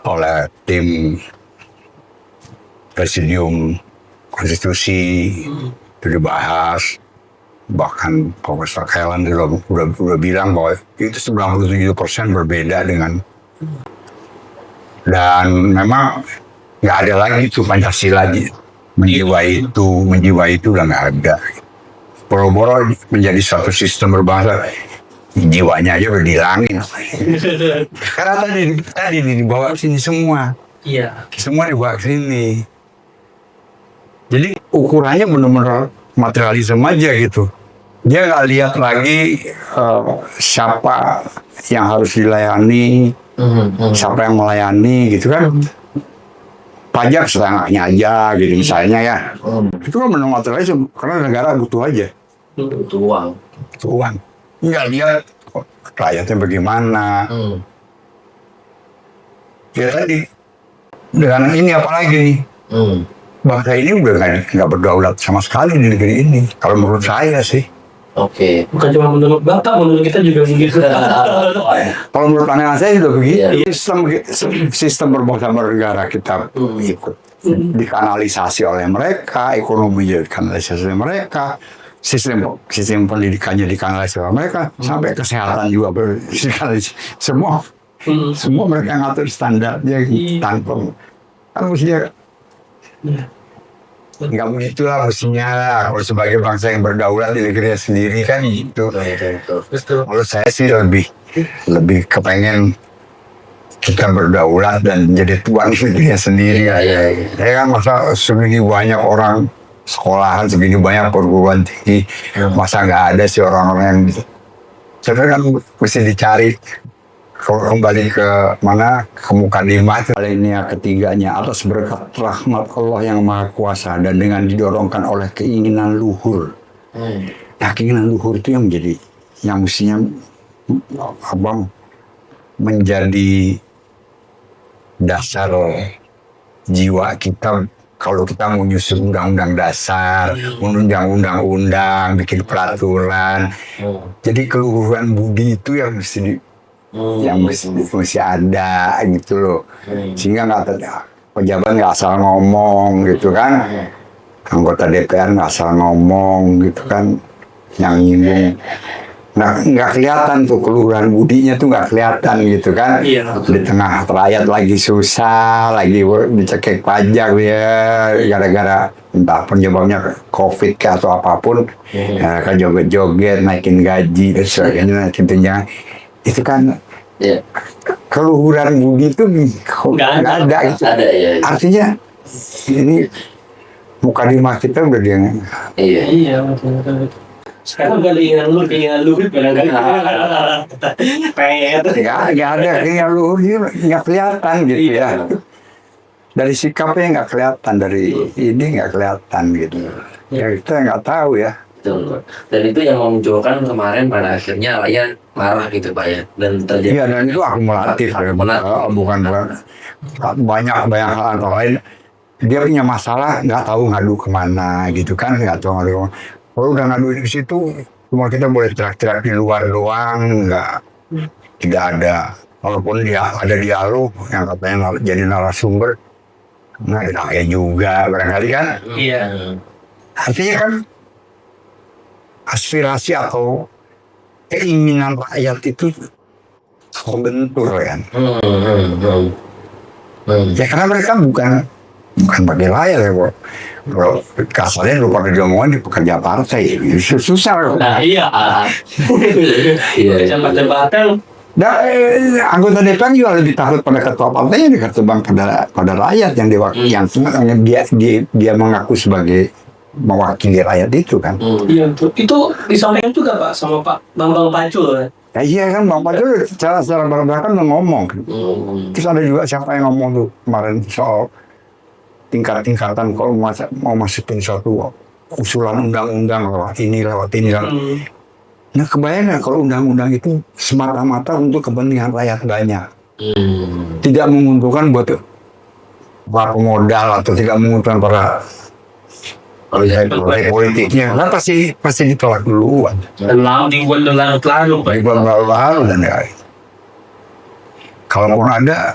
Speaker 1: oleh tim Presidium Konstitusi, itu dibahas. Bahkan Profesor Kailan udah bilang bahwa itu 97% berbeda dengan, dan memang nggak ada lagi itu Pancasila menjiwai itu udah nggak ada. Boro-boro menjadi suatu sistem berbangsa, jiwanya aja udah dihilangin. Karena tadi dibawa ke sini semua.
Speaker 2: Iya.
Speaker 1: Semua dibawa ke sini. Jadi ukurannya benar-benar materialisme aja gitu. Dia nggak lihat lagi siapa yang harus dilayani, siapa yang melayani gitu kan. Pajak setengahnya aja gitu misalnya ya. Itu kan benar materialisme karena negara butuh aja.
Speaker 3: Butuh uang.
Speaker 1: Butuh uang. Nggak lihat rakyatnya bagaimana. Ya tadi dengan ini apalagi nih. Bangsa ini udah nggak berdaulat sama sekali di negeri ini. Kalau menurut saya sih.
Speaker 3: Oke.
Speaker 2: Bukan cuma menurut Bapak, menurut kita juga begitu.
Speaker 1: Kalau menurut pandangan saya juga begitu.
Speaker 3: Iya.
Speaker 1: Sistem berbangsa bernegara kita ikut dikanalisasi oleh mereka, ekonomi dikanalisasi oleh mereka, sistem pendidikannya dikanalisasi oleh mereka, sampai kesehatan juga dikanalisasi. Semua mereka ngatur standarnya tanpa kan mestinya. Nggak begitulah mestinya lah. Kalau sebagai bangsa yang berdaulat di negerinya sendiri kan gitu. Kalau saya sih lebih kepengen kita berdaulat dan jadi tuan di negerinya sendiri. Ya kan masa segini banyak orang sekolahan, segini banyak perguruan tinggi, masa nggak ada sih orang-orang yang gitu. Saya kan mesti dicari. Kalau kembali ke mana, ke Mukadimah itu alinea ketiganya, atas berkat rahmat Allah yang Maha Kuasa dan dengan didorongkan oleh keinginan luhur. Nah, keinginan luhur itu yang mestinya menjadi dasar jiwa kita kalau kita mau nyusun undang-undang dasar, menunjang undang-undang, bikin peraturan. Jadi keluhuran budi itu yang mesti ada gitu loh, sehingga pejabat nggak asal ngomong gitu kan, anggota DPR nggak asal ngomong gitu kan, yang nyinggung nggak kelihatan tuh keluhuran budinya tuh nggak kelihatan gitu kan. Di tengah rakyat lagi susah, lagi dicekik pajak ya gara-gara entah penyebabnya COVID atau apapun, kan joget-joget naikin gaji dan sebagainya, naikin tunjangan. Itu kan keluhuran budi itu nggak ada gitu. Artinya ini Mukadimah kita udah dia.
Speaker 2: Iya betul. Sekarang gak ada keinginan luhur kadang-kadang.
Speaker 1: Nggak ada keinginan luhur, nggak kelihatan gitu ya. Dari sikapnya nggak kelihatan, dari ini nggak kelihatan gitu. Ya kita nggak tahu ya.
Speaker 3: Betul. Dan itu yang memunculkan kemarin pada akhirnya rakyat marah gitu Pak ya, dan terjadi.
Speaker 1: Iya, dan itu akumulatif ya, bukan banyak hal lain. Dia punya masalah nggak tahu ngadu kemana gitu kan, nggak tahu ngadu kemana. Kalau udah ngadu di situ cuma kita boleh teriak-teriak di luar doang, tidak ada. Walaupun dia ada dialog yang katanya jadi narasumber, nggak ada juga barangkali kan.
Speaker 2: Iya.
Speaker 1: Artinya kan aspirasi atau keinginan rakyat itu terbentur kan. Ya karena mereka bukan bagi rakyat ya kok. Kalau kasarnya lu pakai diomongin di pekerja partai, susah kok.
Speaker 2: Nah iya.
Speaker 3: Iya.
Speaker 2: Jabatan.
Speaker 1: Nah, anggota DPR juga lebih takut pada ketua partainya ketimbang pada rakyat yang dia mengaku sebagai mewakili rakyat itu kan.
Speaker 2: Iya itu disampaikan juga Pak sama Pak Bambang Pacul.
Speaker 1: Ya iya kan Bang Pacul secara belak-belakan ngomong. Terus ada juga siapa yang ngomong tuh kemarin soal tingkat-tingkatan kalau mau masukin suatu usulan undang-undang lewat ini. Nah kebayang nggak kalau undang-undang itu semata-mata untuk kepentingan rakyat banyak, tidak menguntungkan buat para pemodal atau tidak menguntungkan para politiknya, kan pasti ditolak duluan.
Speaker 2: Dibuat larut-larut.
Speaker 1: Dan ya, kalaupun ada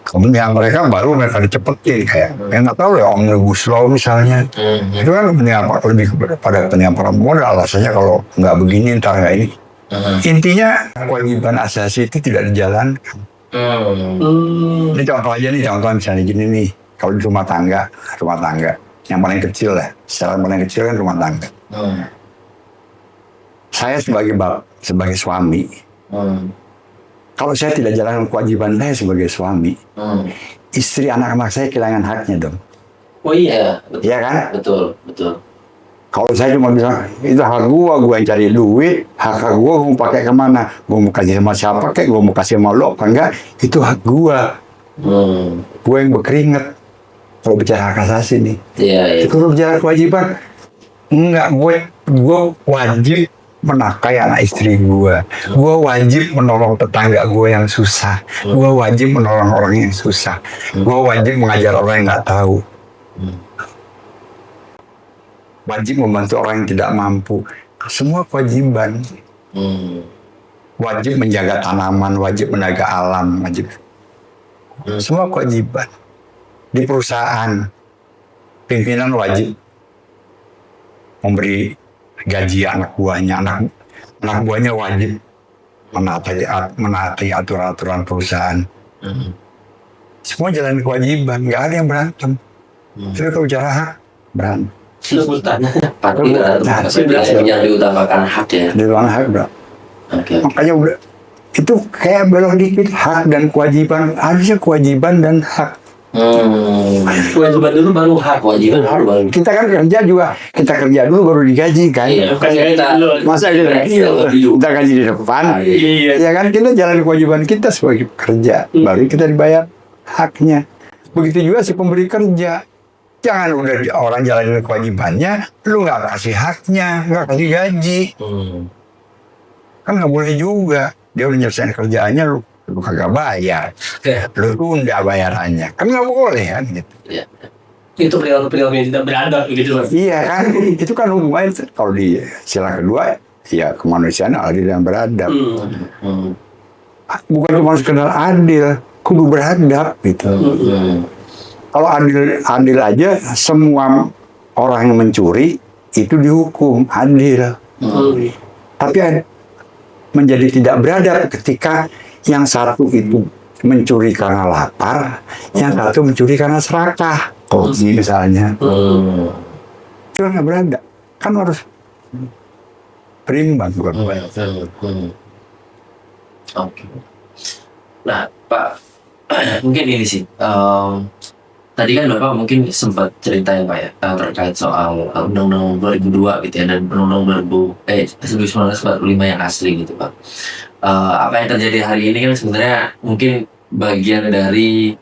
Speaker 1: kepentingan mereka dicepetin kayak nggak tahu ya omnibus law misalnya, itu kan lebih kepada kepentingan para pemodal. Alasannya kalau nggak begini ntar nggak ini. Intinya kewajiban asasi itu tidak dijalankan. Ini contoh aja nih, contoh misalnya gini nih, kalau di rumah tangga yang paling kecil lah, secara paling kecil kan rumah tangga. Saya sebagai suami, kalau saya tidak jalankan kewajiban saya sebagai suami, istri anak-anak saya kehilangan haknya dong.
Speaker 2: Oh iya,
Speaker 1: Iya kan?
Speaker 3: Betul.
Speaker 1: Kalau saya cuma bilang, itu hak gua yang cari duit, hak gua mau pakai kemana, gua mau kasih sama siapa kek, gua mau kasih sama lo apa enggak, itu hak gua. Gua yang berkeringat. Kalau bicara hak asasi nih, itu kalau bicara kewajiban, enggak, gue wajib menafkahi anak istri gue wajib menolong tetangga gue yang susah, gue wajib menolong orang yang susah, gue wajib mengajar orang yang nggak tahu, wajib membantu orang yang tidak mampu, semua kewajiban. Wajib menjaga tanaman, wajib menjaga alam, wajib semua kewajiban. Di perusahaan, pimpinan wajib memberi gaji anak buahnya, anak buahnya wajib menaati aturan-aturan perusahaan. Semua jalan kewajiban, nggak ada yang berantem. Tapi kalau bicara hak, berantem.
Speaker 3: Yang diutamakan hak ya.
Speaker 1: Diutamakan hak, bro. Makanya udah itu kayak belok dikit, hak dan kewajiban, harusnya kewajiban dan hak.
Speaker 2: Kewajiban dulu baru hak.
Speaker 3: Kewajiban baru.
Speaker 1: Kita kan kita kerja dulu baru digaji kan.
Speaker 3: Iya,
Speaker 1: Masa kita gaji di depan.
Speaker 2: Iya.
Speaker 1: Ya kan kita jalan kewajiban kita sebagai pekerja, baru kita dibayar haknya. Begitu juga si pemberi kerja. Jangan udah orang jalanin kewajibannya, lu nggak kasih haknya, nggak kasih gaji. Kan nggak boleh juga. Dia udah nyelesain kerjaannya, lu kagak bayar, lu tunda bayarannya, kan nggak boleh kan gitu.
Speaker 2: Itu perilaku yang tidak beradab gitu.
Speaker 1: Iya kan, itu kan hubungannya kalau di sila kedua ya kemanusiaan adil dan beradab. Bukan cuma sekedar adil, kudu beradab gitu. Kalau adil aja, semua orang yang mencuri itu dihukum adil. Tapi menjadi tidak beradab ketika yang satu itu mencuri karena lapar, yang satu mencuri karena serakah, korupsi misalnya. Itu nggak beradab, kan harus berimbang.
Speaker 3: Oke. Nah, Pak, mungkin ini sih. Tadi kan Bapak mungkin sempat cerita ya Pak ya terkait soal Undang-Undang 2002 gitu ya dan Undang-Undang 1945 yang asli gitu Pak. Apa yang terjadi hari ini kan sebenarnya mungkin bagian dari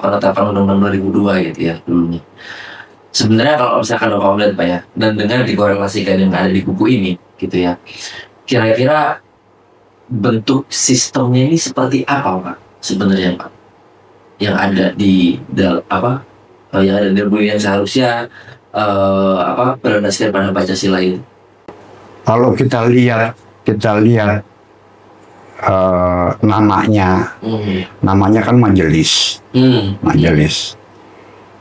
Speaker 3: penetapan Undang-Undang 2002 gitu ya dulunya. Sebenarnya kalau misalkan Bapak melihat Pak ya, dan dengan dikorelasikan yang ada di buku ini gitu ya, kira-kira bentuk sistemnya ini seperti apa Pak sebenarnya Pak? Yang ada di yang ada di buku yang seharusnya berdasarkan pada Pancasila itu.
Speaker 1: Kalau kita lihat namanya kan majelis,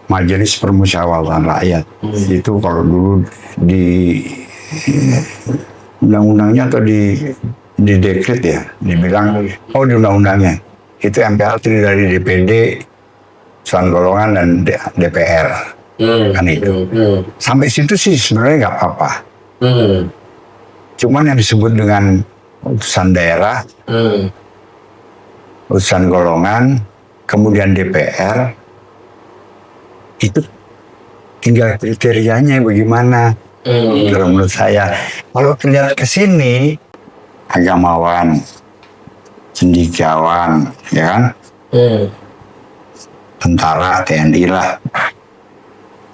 Speaker 1: majelis permusyawaratan rakyat. Itu kalau dulu di undang-undangnya atau di dekret ya, dibilang di undang-undangnya itu MPR terdiri dari DPD, utusan golongan dan DPR. Kan itu. Sampai situ sih sebenarnya nggak apa-apa. Cuman yang disebut dengan utusan daerah, utusan golongan, kemudian DPR, itu tinggal kriterianya bagaimana. Kalau menurut saya, kalau terlihat ke sini agamawan, cendekiawan, ya kan, tentara, TNI lah.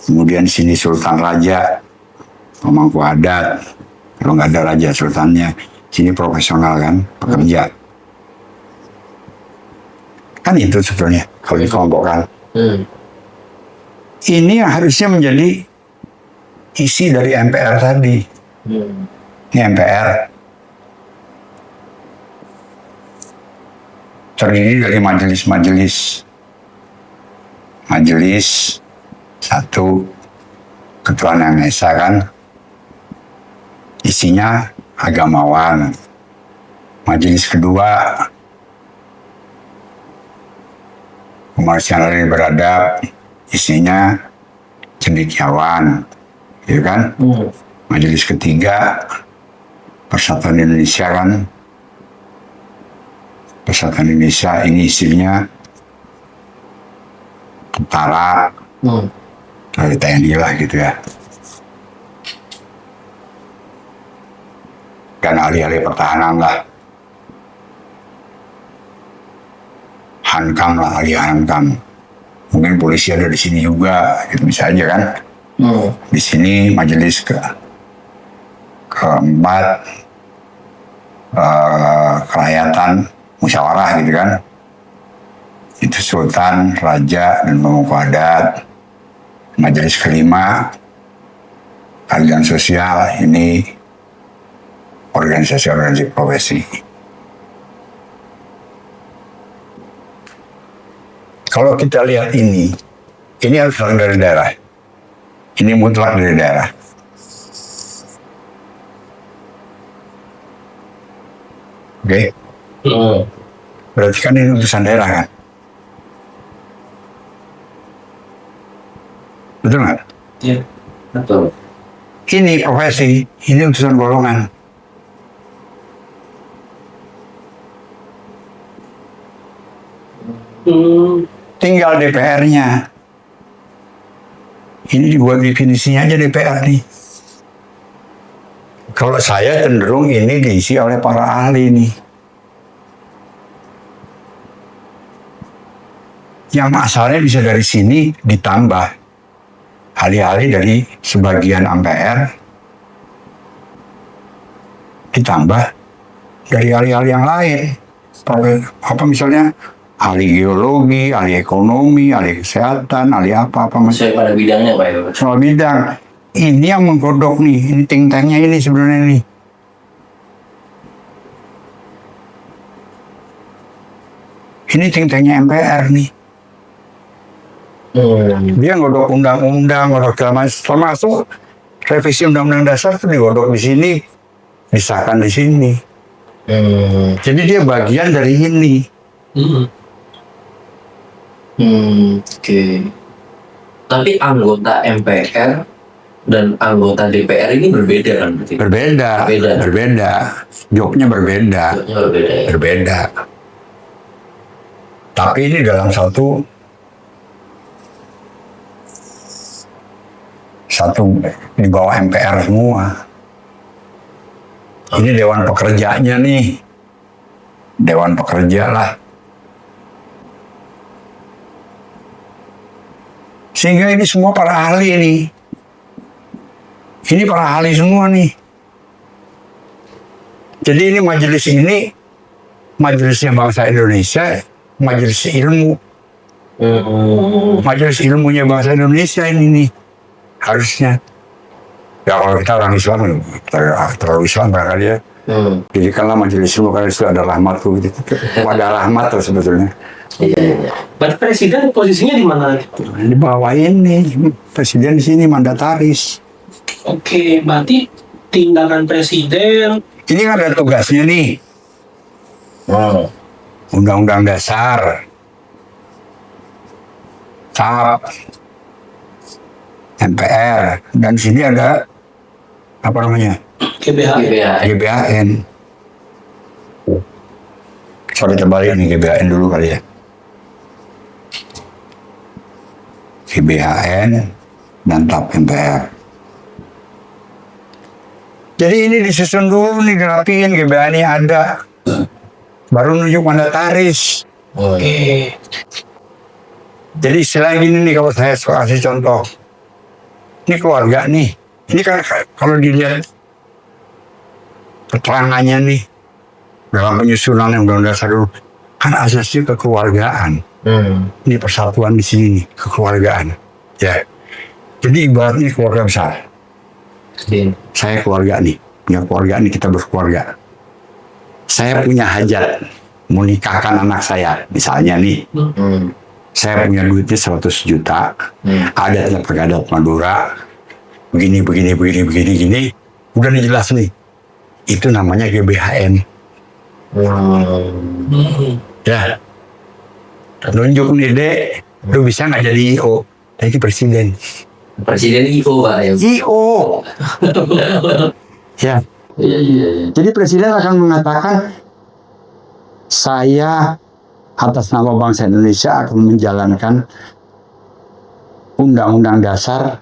Speaker 1: Kemudian sini sultan raja, pemangku adat. Kalau nggak ada raja sultannya, sini profesional kan, pekerja. Kan itu sebetulnya kalau dikelompokkan. Ini yang harusnya menjadi isi dari MPR tadi. Ini MPR terdiri dari majelis-majelis. Majelis satu, Ketua Yang Maha Esa kan, isinya agamawan. Majelis kedua, kemanusiaan yang beradab, isinya cendekiawan, gitu kan? Majelis ketiga, Persatuan Indonesia kan, Persatuan Indonesia ini isinya tentara, dari TNI lah gitu ya. Dan ahli-ahli pertahanan lah. Hankam lah, ahli Hankam. Mungkin polisi ada di sini juga, gitu bisa aja kan. Di sini majelis keempat, kerakyatan, musyawarah gitu kan. Itu sultan, raja, dan pemangku adat. Majelis kelima, keadilan sosial, ini organisasi-organisasi profesi. Kalau kita lihat ini harus dari daerah. Ini mutlak dari daerah. Oke? Berarti kan ini utusan daerah kan? Betul nggak?
Speaker 2: Iya,
Speaker 3: betul.
Speaker 1: Ini profesi, ini utusan golongan. Tinggal DPR-nya. Ini dibuat definisinya aja DPR nih. Kalau saya cenderung ini diisi oleh para ahli nih. Yang asalnya bisa dari sini ditambah ahli-ahli dari sebagian MPR, ditambah dari ahli-ahli yang lain. Apa misalnya ahli geologi, ahli ekonomi, ahli kesehatan, ahli apa-apa.
Speaker 3: Sesuai pada bidangnya Pak ya?
Speaker 1: Soal bidang. Ini yang menggodok nih, ini think tanknya ini sebenarnya nih. Ini think tanknya MPR nih. Dia ngodok undang-undang, ngodok termasuk revisi undang-undang dasar itu digodok di sini, disahkan di sini. Jadi dia bagian dari ini.
Speaker 3: Oke. Tapi anggota MPR dan anggota DPR ini berbeda kan berarti?
Speaker 1: Berbeda. Jobnya berbeda. Berbeda. Tapi ini dalam satu di bawah MPR semua. Ini Dewan Pekerjanya nih. Dewan Pekerja lah. Sehingga ini semua para ahli nih. Ini para ahli semua nih. Jadi ini majelisnya bangsa Indonesia, majelis ilmu. Majelis ilmunya bangsa Indonesia ini nih. Harusnya. Ya kalau kita orang Islam, terlalu Islam barangkali ya. Jadi karena majelis ilmu, karena itu ada rahmat tuh. Ada rahmat tuh sebetulnya.
Speaker 3: Iya.
Speaker 2: Berarti presiden posisinya di mana?
Speaker 1: Di bawah ini, presiden di sini mandataris.
Speaker 2: Oke, berarti tindakan presiden.
Speaker 1: Ini kan ada tugasnya nih. Undang-undang dasar. TAP, MPR, dan sini ada apa namanya?
Speaker 2: GBH.
Speaker 1: GBHN. Sorry terbalik nih, GBHN dulu kali ya. GBHN dan TAP MPR. Jadi ini disusun dulu nih, dirapiin, GBHN ini ada. Baru nunjuk mandataris.
Speaker 2: Oke.
Speaker 1: Jadi istilahnya gini nih, kalau saya kasih contoh. Ini keluarga nih. Ini kan kalau dilihat keterangannya nih dalam penyusunan yang Undang-Undang Dasar dulu, kan asasnya kekeluargaan. Ini persatuan di sini nih, kekeluargaan. Ya. Jadi ibaratnya keluarga besar. Saya keluarga nih, punya keluarga nih, kita berkeluarga. Saya punya hajat mau nikahkan anak saya, misalnya nih. Saya punya duitnya 100 juta, adatnya pakai adat Madura, begini, udah nih jelas nih. Itu namanya GBHN. Ya, nunjuk nih Dek, lu bisa nggak jadi IO? Jadi presiden.
Speaker 3: Presiden IO Pak ya.
Speaker 1: IO. Ya.
Speaker 3: Iya.
Speaker 1: Jadi presiden akan mengatakan, saya atas nama bangsa Indonesia akan menjalankan Undang-Undang Dasar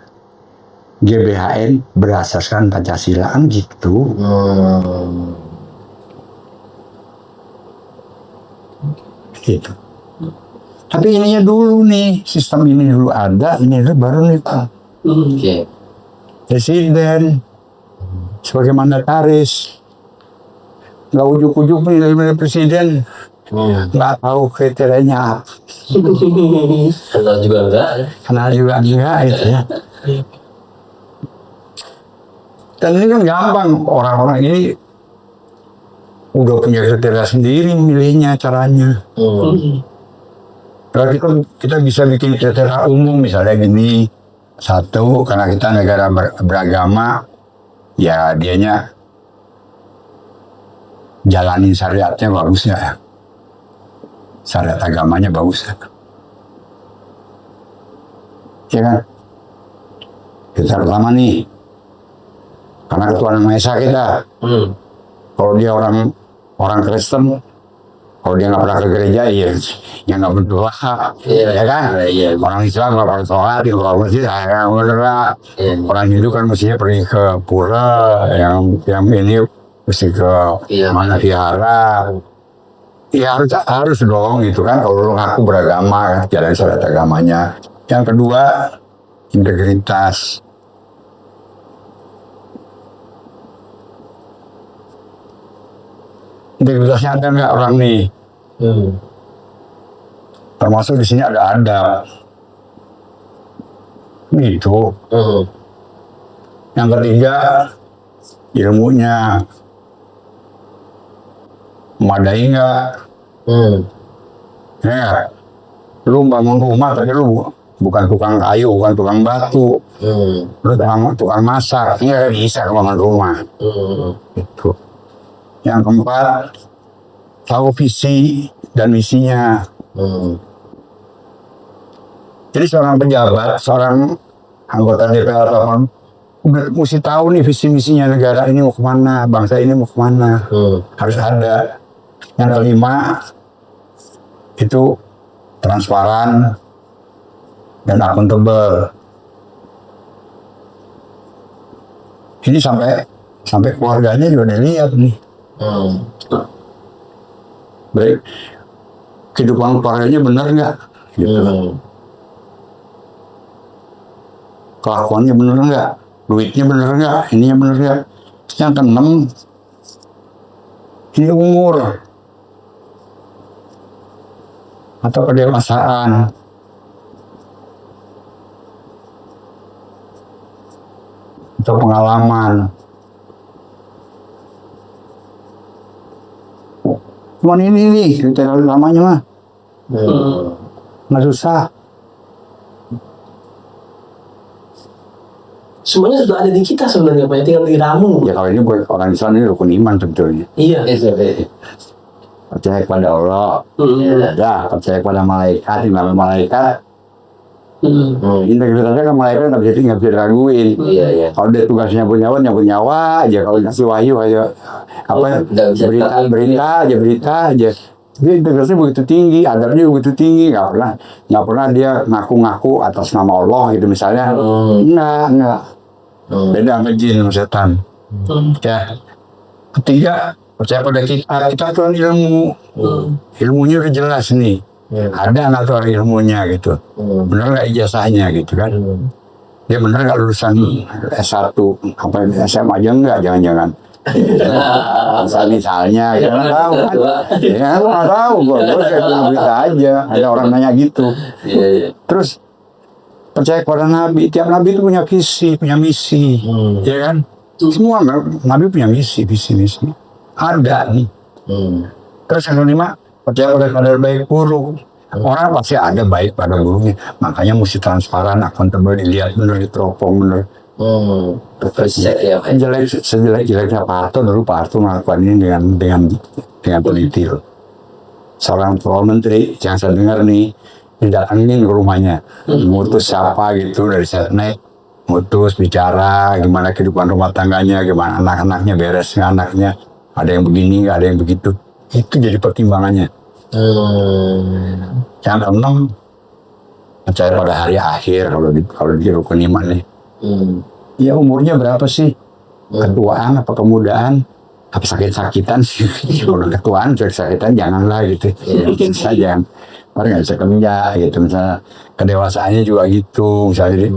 Speaker 1: GBHN berdasarkan Pancasila, gitu. Gitu. Tapi ininya dulu nih, sistem ini dulu ada, ini dulu baru nih Pak.
Speaker 3: Oke.
Speaker 1: Presiden sebagai mandataris, nggak ujuk-ujuk nih dari presiden. Nggak tahu kriterianya apa.
Speaker 3: Kenal juga enggak
Speaker 1: Gitu ya. Dan ini kan gampang, orang-orang ini udah punya kriteria sendiri milihnya caranya. Berarti kan kita bisa bikin kriteria umum, misalnya gini, satu, karena kita negara beragama, ya dianya jalanin syariatnya bagus ya. Syariat agamanya bagus ya. Ya kan? Kita pertama nih, karena Ketuhanan Maha Esa kita. Kalau dia orang Kristen, kalau dia nggak pernah ke gereja, ya nggak berdoa, ya kan? Orang Islam nggak pernah sholat, di luar masjid, ya berdoa. Orang Hindu kan mestinya pergi ke pura, yang ini mesti ke mana vihara. Ya harus dong gitu kan, kalau lu ngaku beragama kan, jalan syariat agamanya. Yang kedua, integritas. Integritasnya ada nggak orang nih? Termasuk di sini ada adab. Gitu. Yang ketiga, ilmunya memadai nggak? Ya, lu bangun rumah tapi lu bukan tukang kayu, bukan tukang batu, lu tukang masak, nggak bisa bangun rumah. Itu. Yang keempat, tahu visi dan misinya. Jadi seorang pejabat, seorang anggota DPR ataupun udah mesti tahu nih visi misinya negara ini mau kemana, bangsa ini mau kemana, harus ada. Yang kelima itu transparan dan akuntabel. Ini sampai keluarganya juga dilihat nih. Baik, kehidupan keluarganya benar nggak? Gitu. Kelakuannya benar nggak? Duitnya benar nggak? Ininya benar nggak? Yang keenam, ini umur atau kedewasaan. Atau pengalaman. Cuman ini nih kriteria utamanya mah. Nggak susah.
Speaker 2: Semuanya sudah ada di kita sebenarnya Pak, tinggal diramu.
Speaker 1: Ya kalau ini buat orang Islam ini rukun iman sebetulnya.
Speaker 2: Iya.
Speaker 1: Percaya kepada Allah, ya, percaya kepada malaikat, imam malaikat, Integritasnya kan malaikat nggak bisa diraguin. Kalau dia tugasnya nyabut nyawa aja. Kalau kasih wahyu aja berita aja. Dia integritasnya begitu tinggi, adabnya begitu tinggi, nggak pernah dia ngaku-ngaku atas nama Allah gitu misalnya. Enggak. Beda sama jin sama setan. Ya. Ketiga, percaya pada kita tuh ilmu. Ilmunya udah jelas nih. Ada nggak tuh ilmunya gitu. Bener nggak ijazahnya gitu kan. Dia bener nggak lulusan S1 apa SMA aja nggak, jangan-jangan. Misalnya ya nggak tahu kan. Ya nggak tahu, gue kayak punya berita aja. Ada orang nanya gitu. Terus percaya kepada Nabi. Tiap Nabi itu punya visi, punya misi, ya kan? Semua Nabi punya misi. Ada nih. Terus yang kelima, percaya pada kadar baik buruk. Orang pasti ada baik pada buruknya. Makanya mesti transparan, akuntabel, dilihat bener, diteropong bener. Sejelek-jeleknya Pak Harto melakukan ini dengan teliti loh. Seorang menteri yang saya dengar nih didatangin ke rumahnya, ngutus siapa gitu dari Setnek, ngutus bicara gimana kehidupan rumah tangganya, gimana anak-anaknya beres anaknya, ada yang begini, nggak ada yang begitu. Itu jadi pertimbangannya. Yang keenam, percaya pada hari akhir kalau di rukun iman nih. Ya umurnya berapa sih? Ketuaan apa kemudaan? Apa sakit-sakitan sih? Kalau ketuaan sakit-sakitan janganlah gitu. Mungkin saja. Orang nggak bisa kerja gitu. Misalnya kedewasaannya juga gitu. Misalnya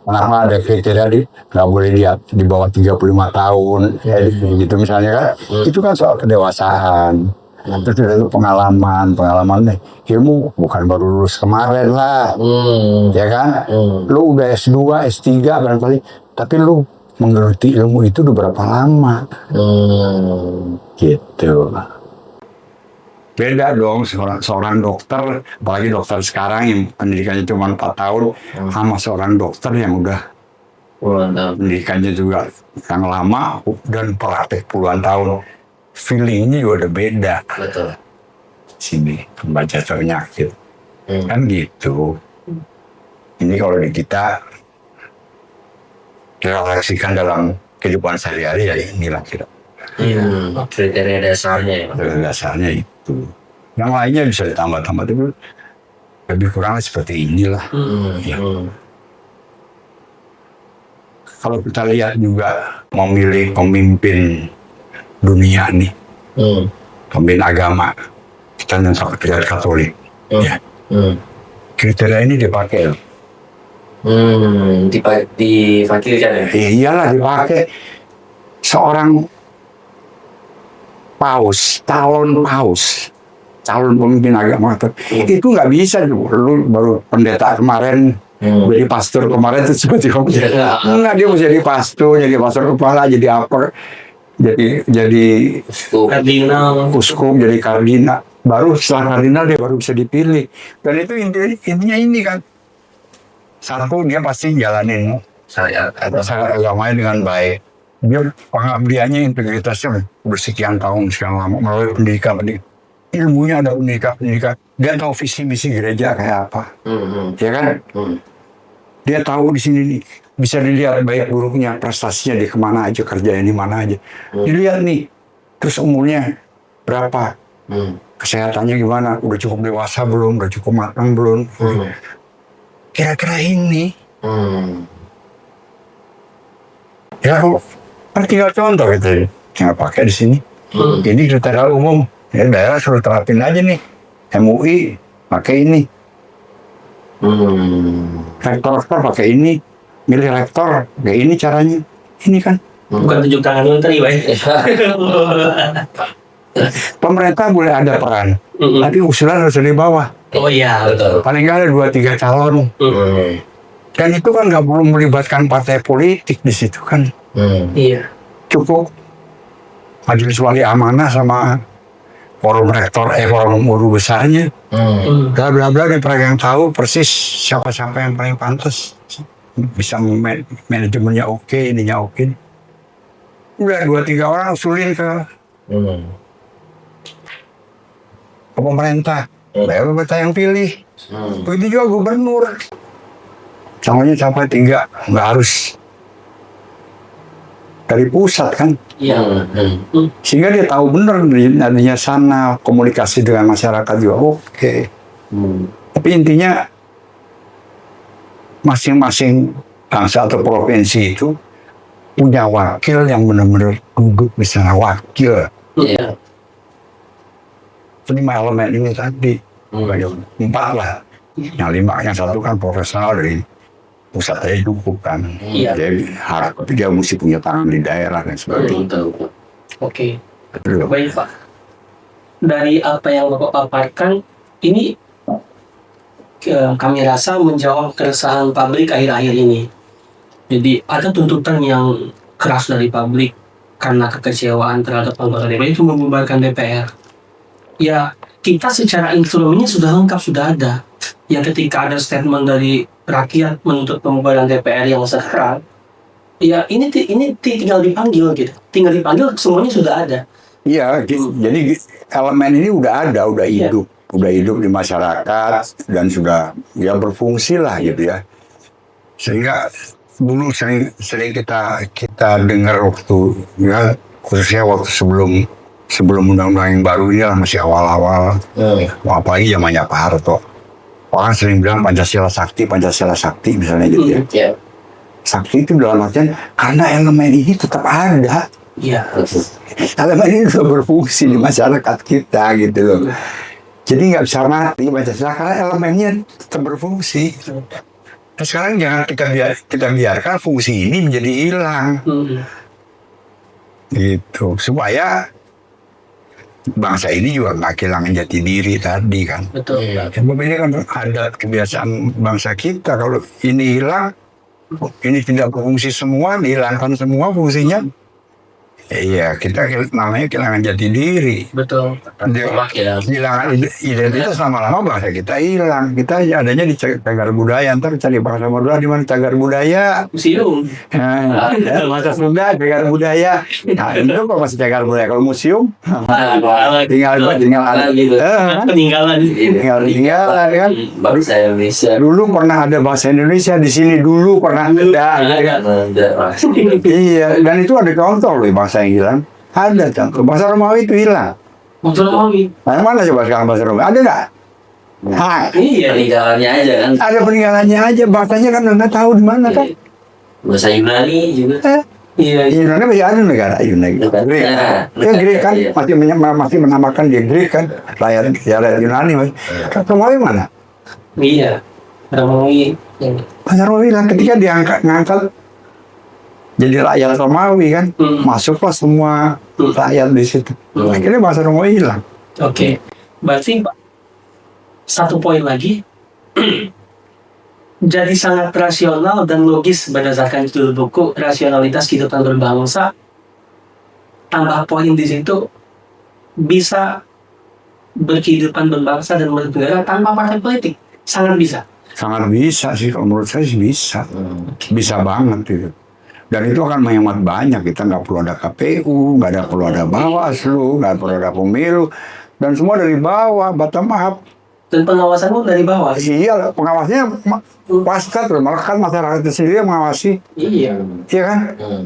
Speaker 1: kenapa ada kriteria nggak boleh lihat di bawah 35 tahun ya, gitu misalnya kan. Itu kan soal kedewasaan. Terus ada pengalaman nih, ilmu bukan baru lulus kemarin lah, ya kan? Lu udah S2, S3 barangkali, tapi lu mengerti ilmu itu udah berapa lama? Gitu. Beda dong seorang dokter, apalagi dokter sekarang yang pendidikannya cuma 4 tahun, sama seorang dokter yang udah pendidikannya juga yang lama dan praktek puluhan tahun. Feelingnya juga udah beda.
Speaker 3: Betul.
Speaker 1: Sini membaca penyakit kan gitu. Ini kalau di kita refleksikan dalam kehidupan sehari-hari ya inilah kira.
Speaker 3: Kriteria dasarnya.
Speaker 1: Kriteria dasarnya itu. Yang lainnya bisa ditambah-tambah tapi lebih kurang seperti inilah. Ya. Kalau kita lihat juga memilih pemimpin dunia nih, pemimpin agama, kita nyentuh kriteria Katolik, ya. Kriteria ini dipakai,
Speaker 3: difakirkan ya?
Speaker 1: Iyalah dipakai. Seorang calon pemimpin agama, itu nggak bisa. Lu baru pendeta kemarin, jadi pastor kemarin itu tiba-tiba enggak, dia mesti jadi pastor kepala, jadi apa? Jadi
Speaker 2: kardinal,
Speaker 1: uskup, jadi kardinal. Baru setelah kardinal dia baru bisa dipilih. Dan itu intinya ini kan. Satu, dia pasti jalanin agamanya dengan baik. Dia pengabdiannya, integritasnya bersekian tahun, sekian lama melalui pendidikan. Ilmunya ada pendidikan. Dia tahu visi misi gereja kayak apa, ya kan? Dia tahu di sini nih. Bisa dilihat baik buruknya, prestasinya di kemana aja, kerjanya di mana aja. Dilihat nih, terus umurnya berapa, kesehatannya gimana, udah cukup dewasa belum, udah cukup matang belum. Kira-kira ini. Ya, kan tinggal contoh gitu, tinggal pakai di sini. Ini kriteria umum, ya daerah suruh terapin aja nih. MUI pakai ini. Rektor pakai ini. Milih rektor, kayak ini caranya. Ini kan.
Speaker 2: Bukan tunjuk tangan menteri, baik.
Speaker 1: Pemerintah boleh ada peran, tapi usulan harus dari bawah.
Speaker 2: Oh iya, betul.
Speaker 1: Paling nggak ada 2-3 calon. Dan itu kan nggak perlu melibatkan partai politik di situ kan.
Speaker 2: Iya.
Speaker 1: Cukup majelis wali amanah sama forum rektor, forum guru besarnya. Bla bla bla, mereka yang tahu persis siapa-siapa yang paling pantas. Bisa manajemennya oke, ininya oke. Udah 2-3 orang usulin ke pemerintah, baru kita yang pilih. Begitu juga gubernur. calonnya siapa 3, nggak harus dari pusat kan,
Speaker 2: Iya.
Speaker 1: sehingga dia tahu benar adanya sana, komunikasi dengan masyarakat juga oke. Tapi intinya masing-masing bangsa atau provinsi itu punya wakil yang benar-benar duduk misalnya wakil.
Speaker 3: Iya.
Speaker 1: 5 elemen ini tadi, 4 lah. Yang 5, yang 1 kan profesional dari pusat aja cukup kan.
Speaker 2: Iya.
Speaker 1: Jadi dia mesti punya tangan di daerah dan sebagainya.
Speaker 3: Betul.
Speaker 2: Oke.
Speaker 1: Betul.
Speaker 2: Baik Pak. Dari apa yang Bapak paparkan, ini kami rasa menjawab keresahan publik akhir-akhir ini. Jadi ada tuntutan yang keras dari publik karena kekecewaan terhadap anggota DPR itu membubarkan DPR. Ya, kita secara instrumennya sudah lengkap, sudah ada. Yang ketika ada statement dari rakyat menuntut pembubaran DPR yang sekarang, ya ini tinggal dipanggil gitu. Tinggal dipanggil, semuanya sudah ada.
Speaker 1: Iya, jadi elemen ini udah ada, udah hidup. Udah hidup di masyarakat dan sudah ya berfungsi lah gitu ya. Sehingga dulu sering kita dengar waktu ya, khususnya waktu sebelum undang-undang yang baru ini lah, masih awal-awal. Apalagi zamannya Pak Harto. Orang sering bilang Pancasila Sakti misalnya gitu ya.
Speaker 3: Iya.
Speaker 1: Sakti itu dalam artian karena elemen ini tetap ada.
Speaker 2: Iya.
Speaker 1: Elemen ini sudah berfungsi di masyarakat kita gitu loh. Jadi nggak bisa mati Pancasila karena elemennya tetap berfungsi. Nah, sekarang jangan kita biarkan fungsi ini menjadi hilang. Gitu. Supaya bangsa ini juga nggak kehilangan jati diri tadi kan.
Speaker 2: Betul.
Speaker 1: Sebab ini kan ada kebiasaan bangsa kita, kalau ini hilang, ini tidak berfungsi semua, dihilangkan semua fungsinya, iya kita namanya kehilangan jati diri.
Speaker 2: Betul.
Speaker 1: Kehilangan identitas, lama-lama bangsa kita hilang. Kita adanya di cagar budaya, ntar cari bangsa Madura di mana cagar budaya.
Speaker 2: Museum.
Speaker 1: Nah, masa Sunda cagar budaya. Nah itu kok masih cagar budaya. Kalau museum tinggal ada
Speaker 3: gitu.
Speaker 2: Peninggalan.
Speaker 1: tinggal kan.
Speaker 3: Bangsa Indonesia.
Speaker 1: Dulu pernah ada bahasa Indonesia di sini, dulu pernah ada. Iya, dan itu ada contoh loh bahasa yang hilang. Ada contoh. Bahasa Romawi itu hilang.
Speaker 2: Bahasa Romawi.
Speaker 1: Mana coba sekarang bahasa Romawi? Ada nggak? Nah,
Speaker 2: Iya.
Speaker 3: Peninggalannya aja kan.
Speaker 1: ada peninggalannya aja. Bahasanya kan nggak tahu di mana kan.
Speaker 3: Bahasa Yunani juga.
Speaker 2: Iya.
Speaker 1: Yunani masih ada negara Yunani. Greek. Ya Greek kan masih menamakan dia Greek kan. Rakyat Yunani masih. Romawi mana?
Speaker 2: Iya. Romawi.
Speaker 1: Bahasa Romawi hilang ketika ngangkat jadi rakyat Romawi kan, masuklah semua rakyat di situ. Akhirnya bahasa Romawi hilang.
Speaker 2: Oke. Berarti Pak, satu poin lagi. Jadi sangat rasional dan logis berdasarkan judul buku Rasionalitas Kehidupan Berbangsa. Tambah poin di situ, bisa berkehidupan berbangsa dan bernegara tanpa partai politik. Sangat bisa.
Speaker 1: Sangat bisa sih, kalau menurut saya sih bisa. Bisa banget gitu. Dan itu akan menghemat banyak. Kita nggak perlu ada KPU, nggak perlu ada Bawaslu, nggak perlu ada pemilu. Dan semua dari bawah, bottom up.
Speaker 2: Dan pengawasan pun dari bawah.
Speaker 1: Iya, pengawasnya waskat loh. Malah kan masyarakat itu sendiri yang mengawasi.
Speaker 2: Iya.
Speaker 1: Iya kan?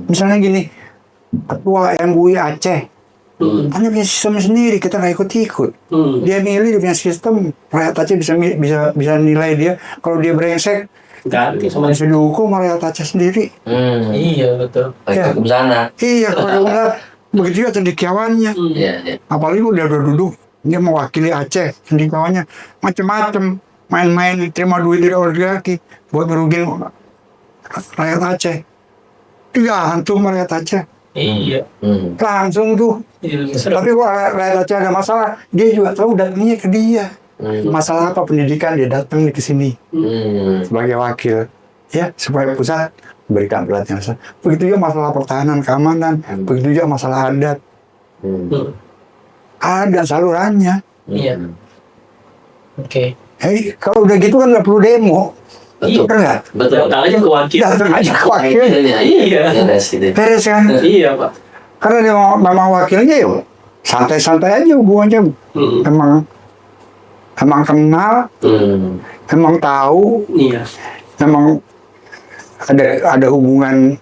Speaker 1: Misalnya gini, Ketua MUI Aceh. Kan dia punya sistem sendiri, kita nggak ikut-ikut. Dia milih, dia punya sistem. Rakyat Aceh bisa nilai dia. Kalau dia brengsek,
Speaker 2: Ganti sama
Speaker 1: bisa dihukum rakyat Aceh sendiri.
Speaker 2: Iya, betul.
Speaker 3: Baik hukum sana.
Speaker 1: Iya, kalau enggak, begitu juga cendekiawannya.
Speaker 3: Iya.
Speaker 1: Apalagi udah duduk, dia mewakili Aceh, cendekiawannya macam-macam, main-main, terima duit dari oligarki buat merugikan rakyat Aceh. Digantung rakyat Aceh,
Speaker 2: Iya.
Speaker 1: langsung tuh. Tapi kalau rakyat Aceh ada masalah, dia juga tahu datangnya ke dia. Masalah apa pendidikan, dia datang ke sini sebagai wakil, ya supaya pusat berikan pelatihan. Begitu juga masalah pertahanan keamanan, begitu juga masalah adat. Ada salurannya.
Speaker 2: Iya. Oke.
Speaker 1: Kalau udah gitu kan nggak perlu demo.
Speaker 3: Betul.
Speaker 1: Betul nggak?
Speaker 3: Betul.
Speaker 2: Datang aja ke wakil.
Speaker 1: Datang aja ke wakil.
Speaker 2: Iya.
Speaker 1: Beres kan?
Speaker 2: Iya, Pak.
Speaker 1: Karena dia memang wakilnya ya santai-santai aja hubungannya. Emang kenal, emang tahu,
Speaker 2: Iya.
Speaker 1: emang ada hubungan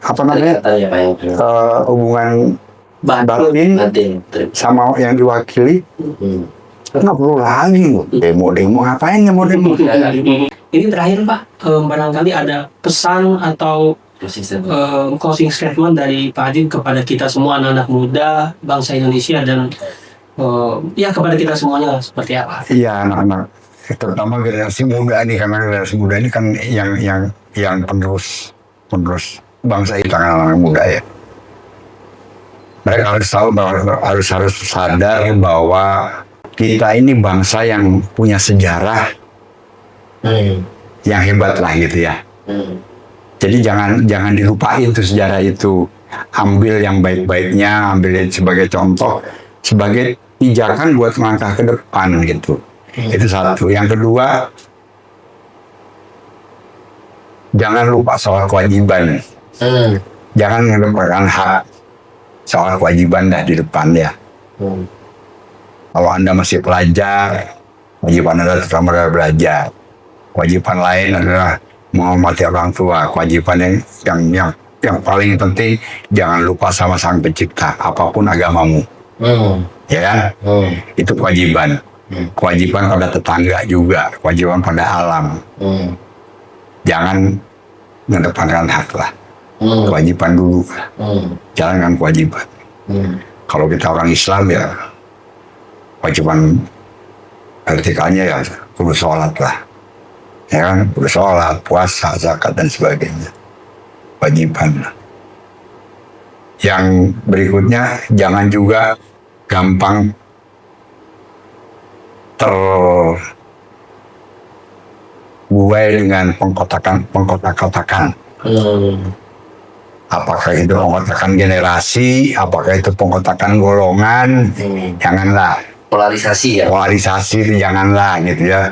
Speaker 1: apa namanya?
Speaker 3: Katanya Pak ya.
Speaker 1: Hubungan batin sama yang diwakili. Nggak perlu lagi demo ngapain ya demo.
Speaker 2: Ini terakhir Pak, barangkali ada pesan atau closing statement dari Pak Adit kepada kita semua anak-anak muda bangsa Indonesia dan ya kepada kita semuanya seperti apa?
Speaker 1: Iya, anak-anak terutama generasi muda nih, karena generasi muda ini kan yang penerus bangsa kita, anak muda ya. Mereka harus tahu bahwa harus sadar bahwa kita ini bangsa yang punya sejarah yang hebat lah gitu ya. Jadi jangan dilupain tuh sejarah itu. Ambil yang baik-baiknya, ambil sebagai contoh, sebagai pijakan buat melangkah ke depan gitu. Itu satu. Yang kedua, jangan lupa soal kewajiban. Jangan melupakan hak, soal kewajiban dah di depan ya. Kalau Anda masih pelajar, kewajiban Anda terutama adalah belajar. Kewajiban lain adalah menghormati orang tua. Kewajiban yang paling penting, jangan lupa sama Sang Pencipta, apapun agamamu. Ya kan? Itu kewajiban. Kewajiban pada tetangga juga, kewajiban pada alam. Jangan mengedepankan hak lah. Kewajiban dulu. Jalankan kewajiban. Kalau kita orang Islam ya, kewajiban vertikalnya ya kudu sholat lah, ya kan, kudu sholat, puasa, zakat dan sebagainya, kewajiban. Yang berikutnya, jangan juga gampang terbuai dengan pengkotak-kotakan. Apakah itu pengkotakan generasi, apakah itu pengkotakan golongan, janganlah.
Speaker 3: Polarisasi ya.
Speaker 1: Polarisasi itu janganlah gitu ya.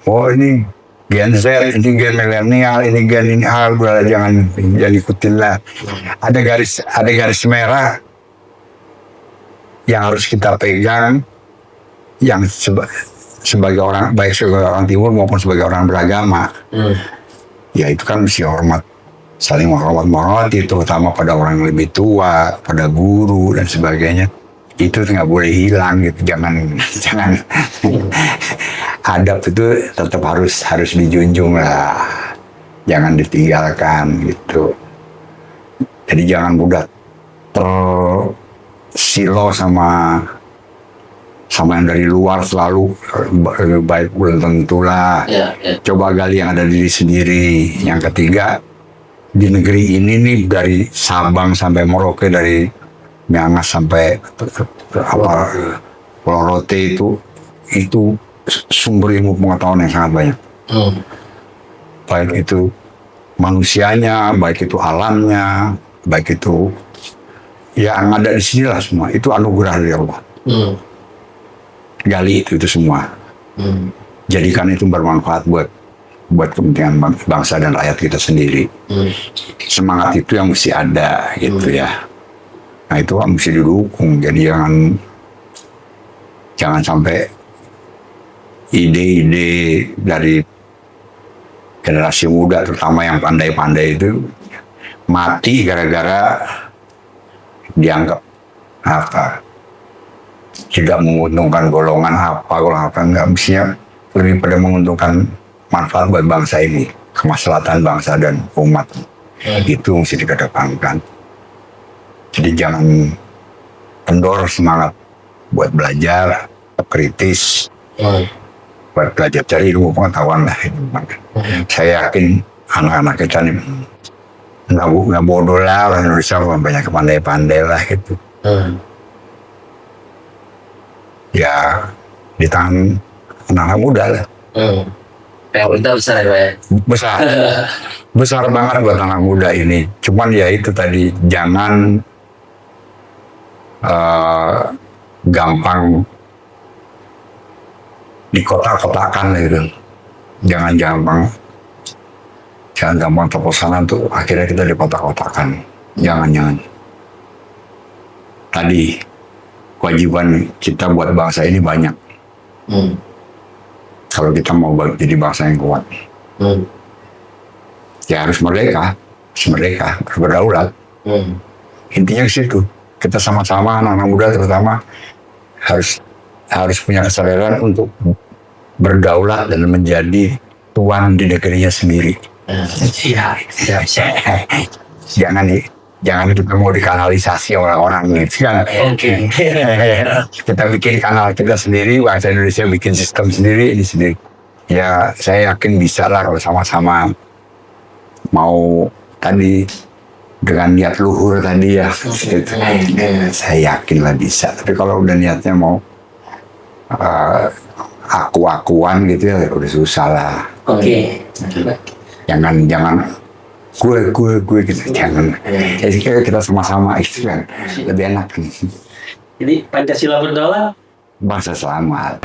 Speaker 1: Oh ini Gen Z, ini Gen milenial, ini Gen ini jangan ikutin lah. Ada garis merah yang harus kita pegang, yang sebagai orang, baik sebagai orang timur maupun sebagai orang beragama. Ya itu kan mesti hormat, saling menghormati, terutama pada orang yang lebih tua, pada guru dan sebagainya. Itu nggak boleh hilang gitu, jangan adab itu tetap harus dijunjung lah, jangan ditinggalkan gitu. Jadi jangan mudah tersilo sama yang dari luar, selalu baik belum tentulah. Coba gali yang ada di diri sendiri. Yang ketiga, di negeri ini nih, dari Sabang sampai Merauke, dari Miangas sampai Pulau Rote, itu sumber ilmu pengetahuan yang sangat banyak. Baik itu manusianya, baik itu alamnya, baik itu yang ada di sini lah, semua itu anugerah dari Allah. Gali itu semua, jadikan itu bermanfaat buat kepentingan bangsa dan rakyat kita sendiri. Semangat itu yang mesti ada gitu ya. Nah itu kan mesti didukung. Jadi jangan sampai ide-ide dari generasi muda, terutama yang pandai-pandai itu, mati gara-gara dianggap tidak menguntungkan golongan apa enggak, mestinya lebih pada menguntungkan manfaat buat bangsa ini, kemaslahatan bangsa dan umat. Itu mesti dikedepankan. Jadi jangan kendor semangat buat belajar, kritis, buat belajar cari ilmu pengetahuan lah. Saya yakin anak-anak kita nih nggak bodoh lah, orang Indonesia banyak pandai-pandai lah gitu. Ya di tangan anak-anak muda lah.
Speaker 3: Pemerintah besar ya Pak ya?
Speaker 1: Besar banget buat anak muda ini. Cuman ya itu tadi, jangan gampang dikotak-kotakan gitu. Jangan gampang terpesona tuh akhirnya kita dikotak-kotakan. Jangan. Tadi kewajiban kita buat bangsa ini banyak. Kalau kita mau jadi bangsa yang kuat. ya harus merdeka, harus berdaulat. Intinya ke situ. Kita sama-sama anak-anak muda terutama harus punya kesadaran untuk berdaulat dan menjadi tuan di negerinya sendiri. Jangan kita mau dikanalisasi orang-orang gitu kan. Kita bikin kanal kita sendiri, bangsa Indonesia bikin sistem sendiri di sini. Ya saya yakin bisa lah kalau sama-sama mau tadi dengan niat luhur tadi ya. Gitu. Saya yakin lah bisa. Tapi kalau udah niatnya mau aku-akuan gitu ya udah susah lah. Jangan gue gitu, jangan. Jadi kita sama-sama itu kan lebih enak.
Speaker 2: Jadi Pancasila berdaulat,
Speaker 1: bangsa selamat.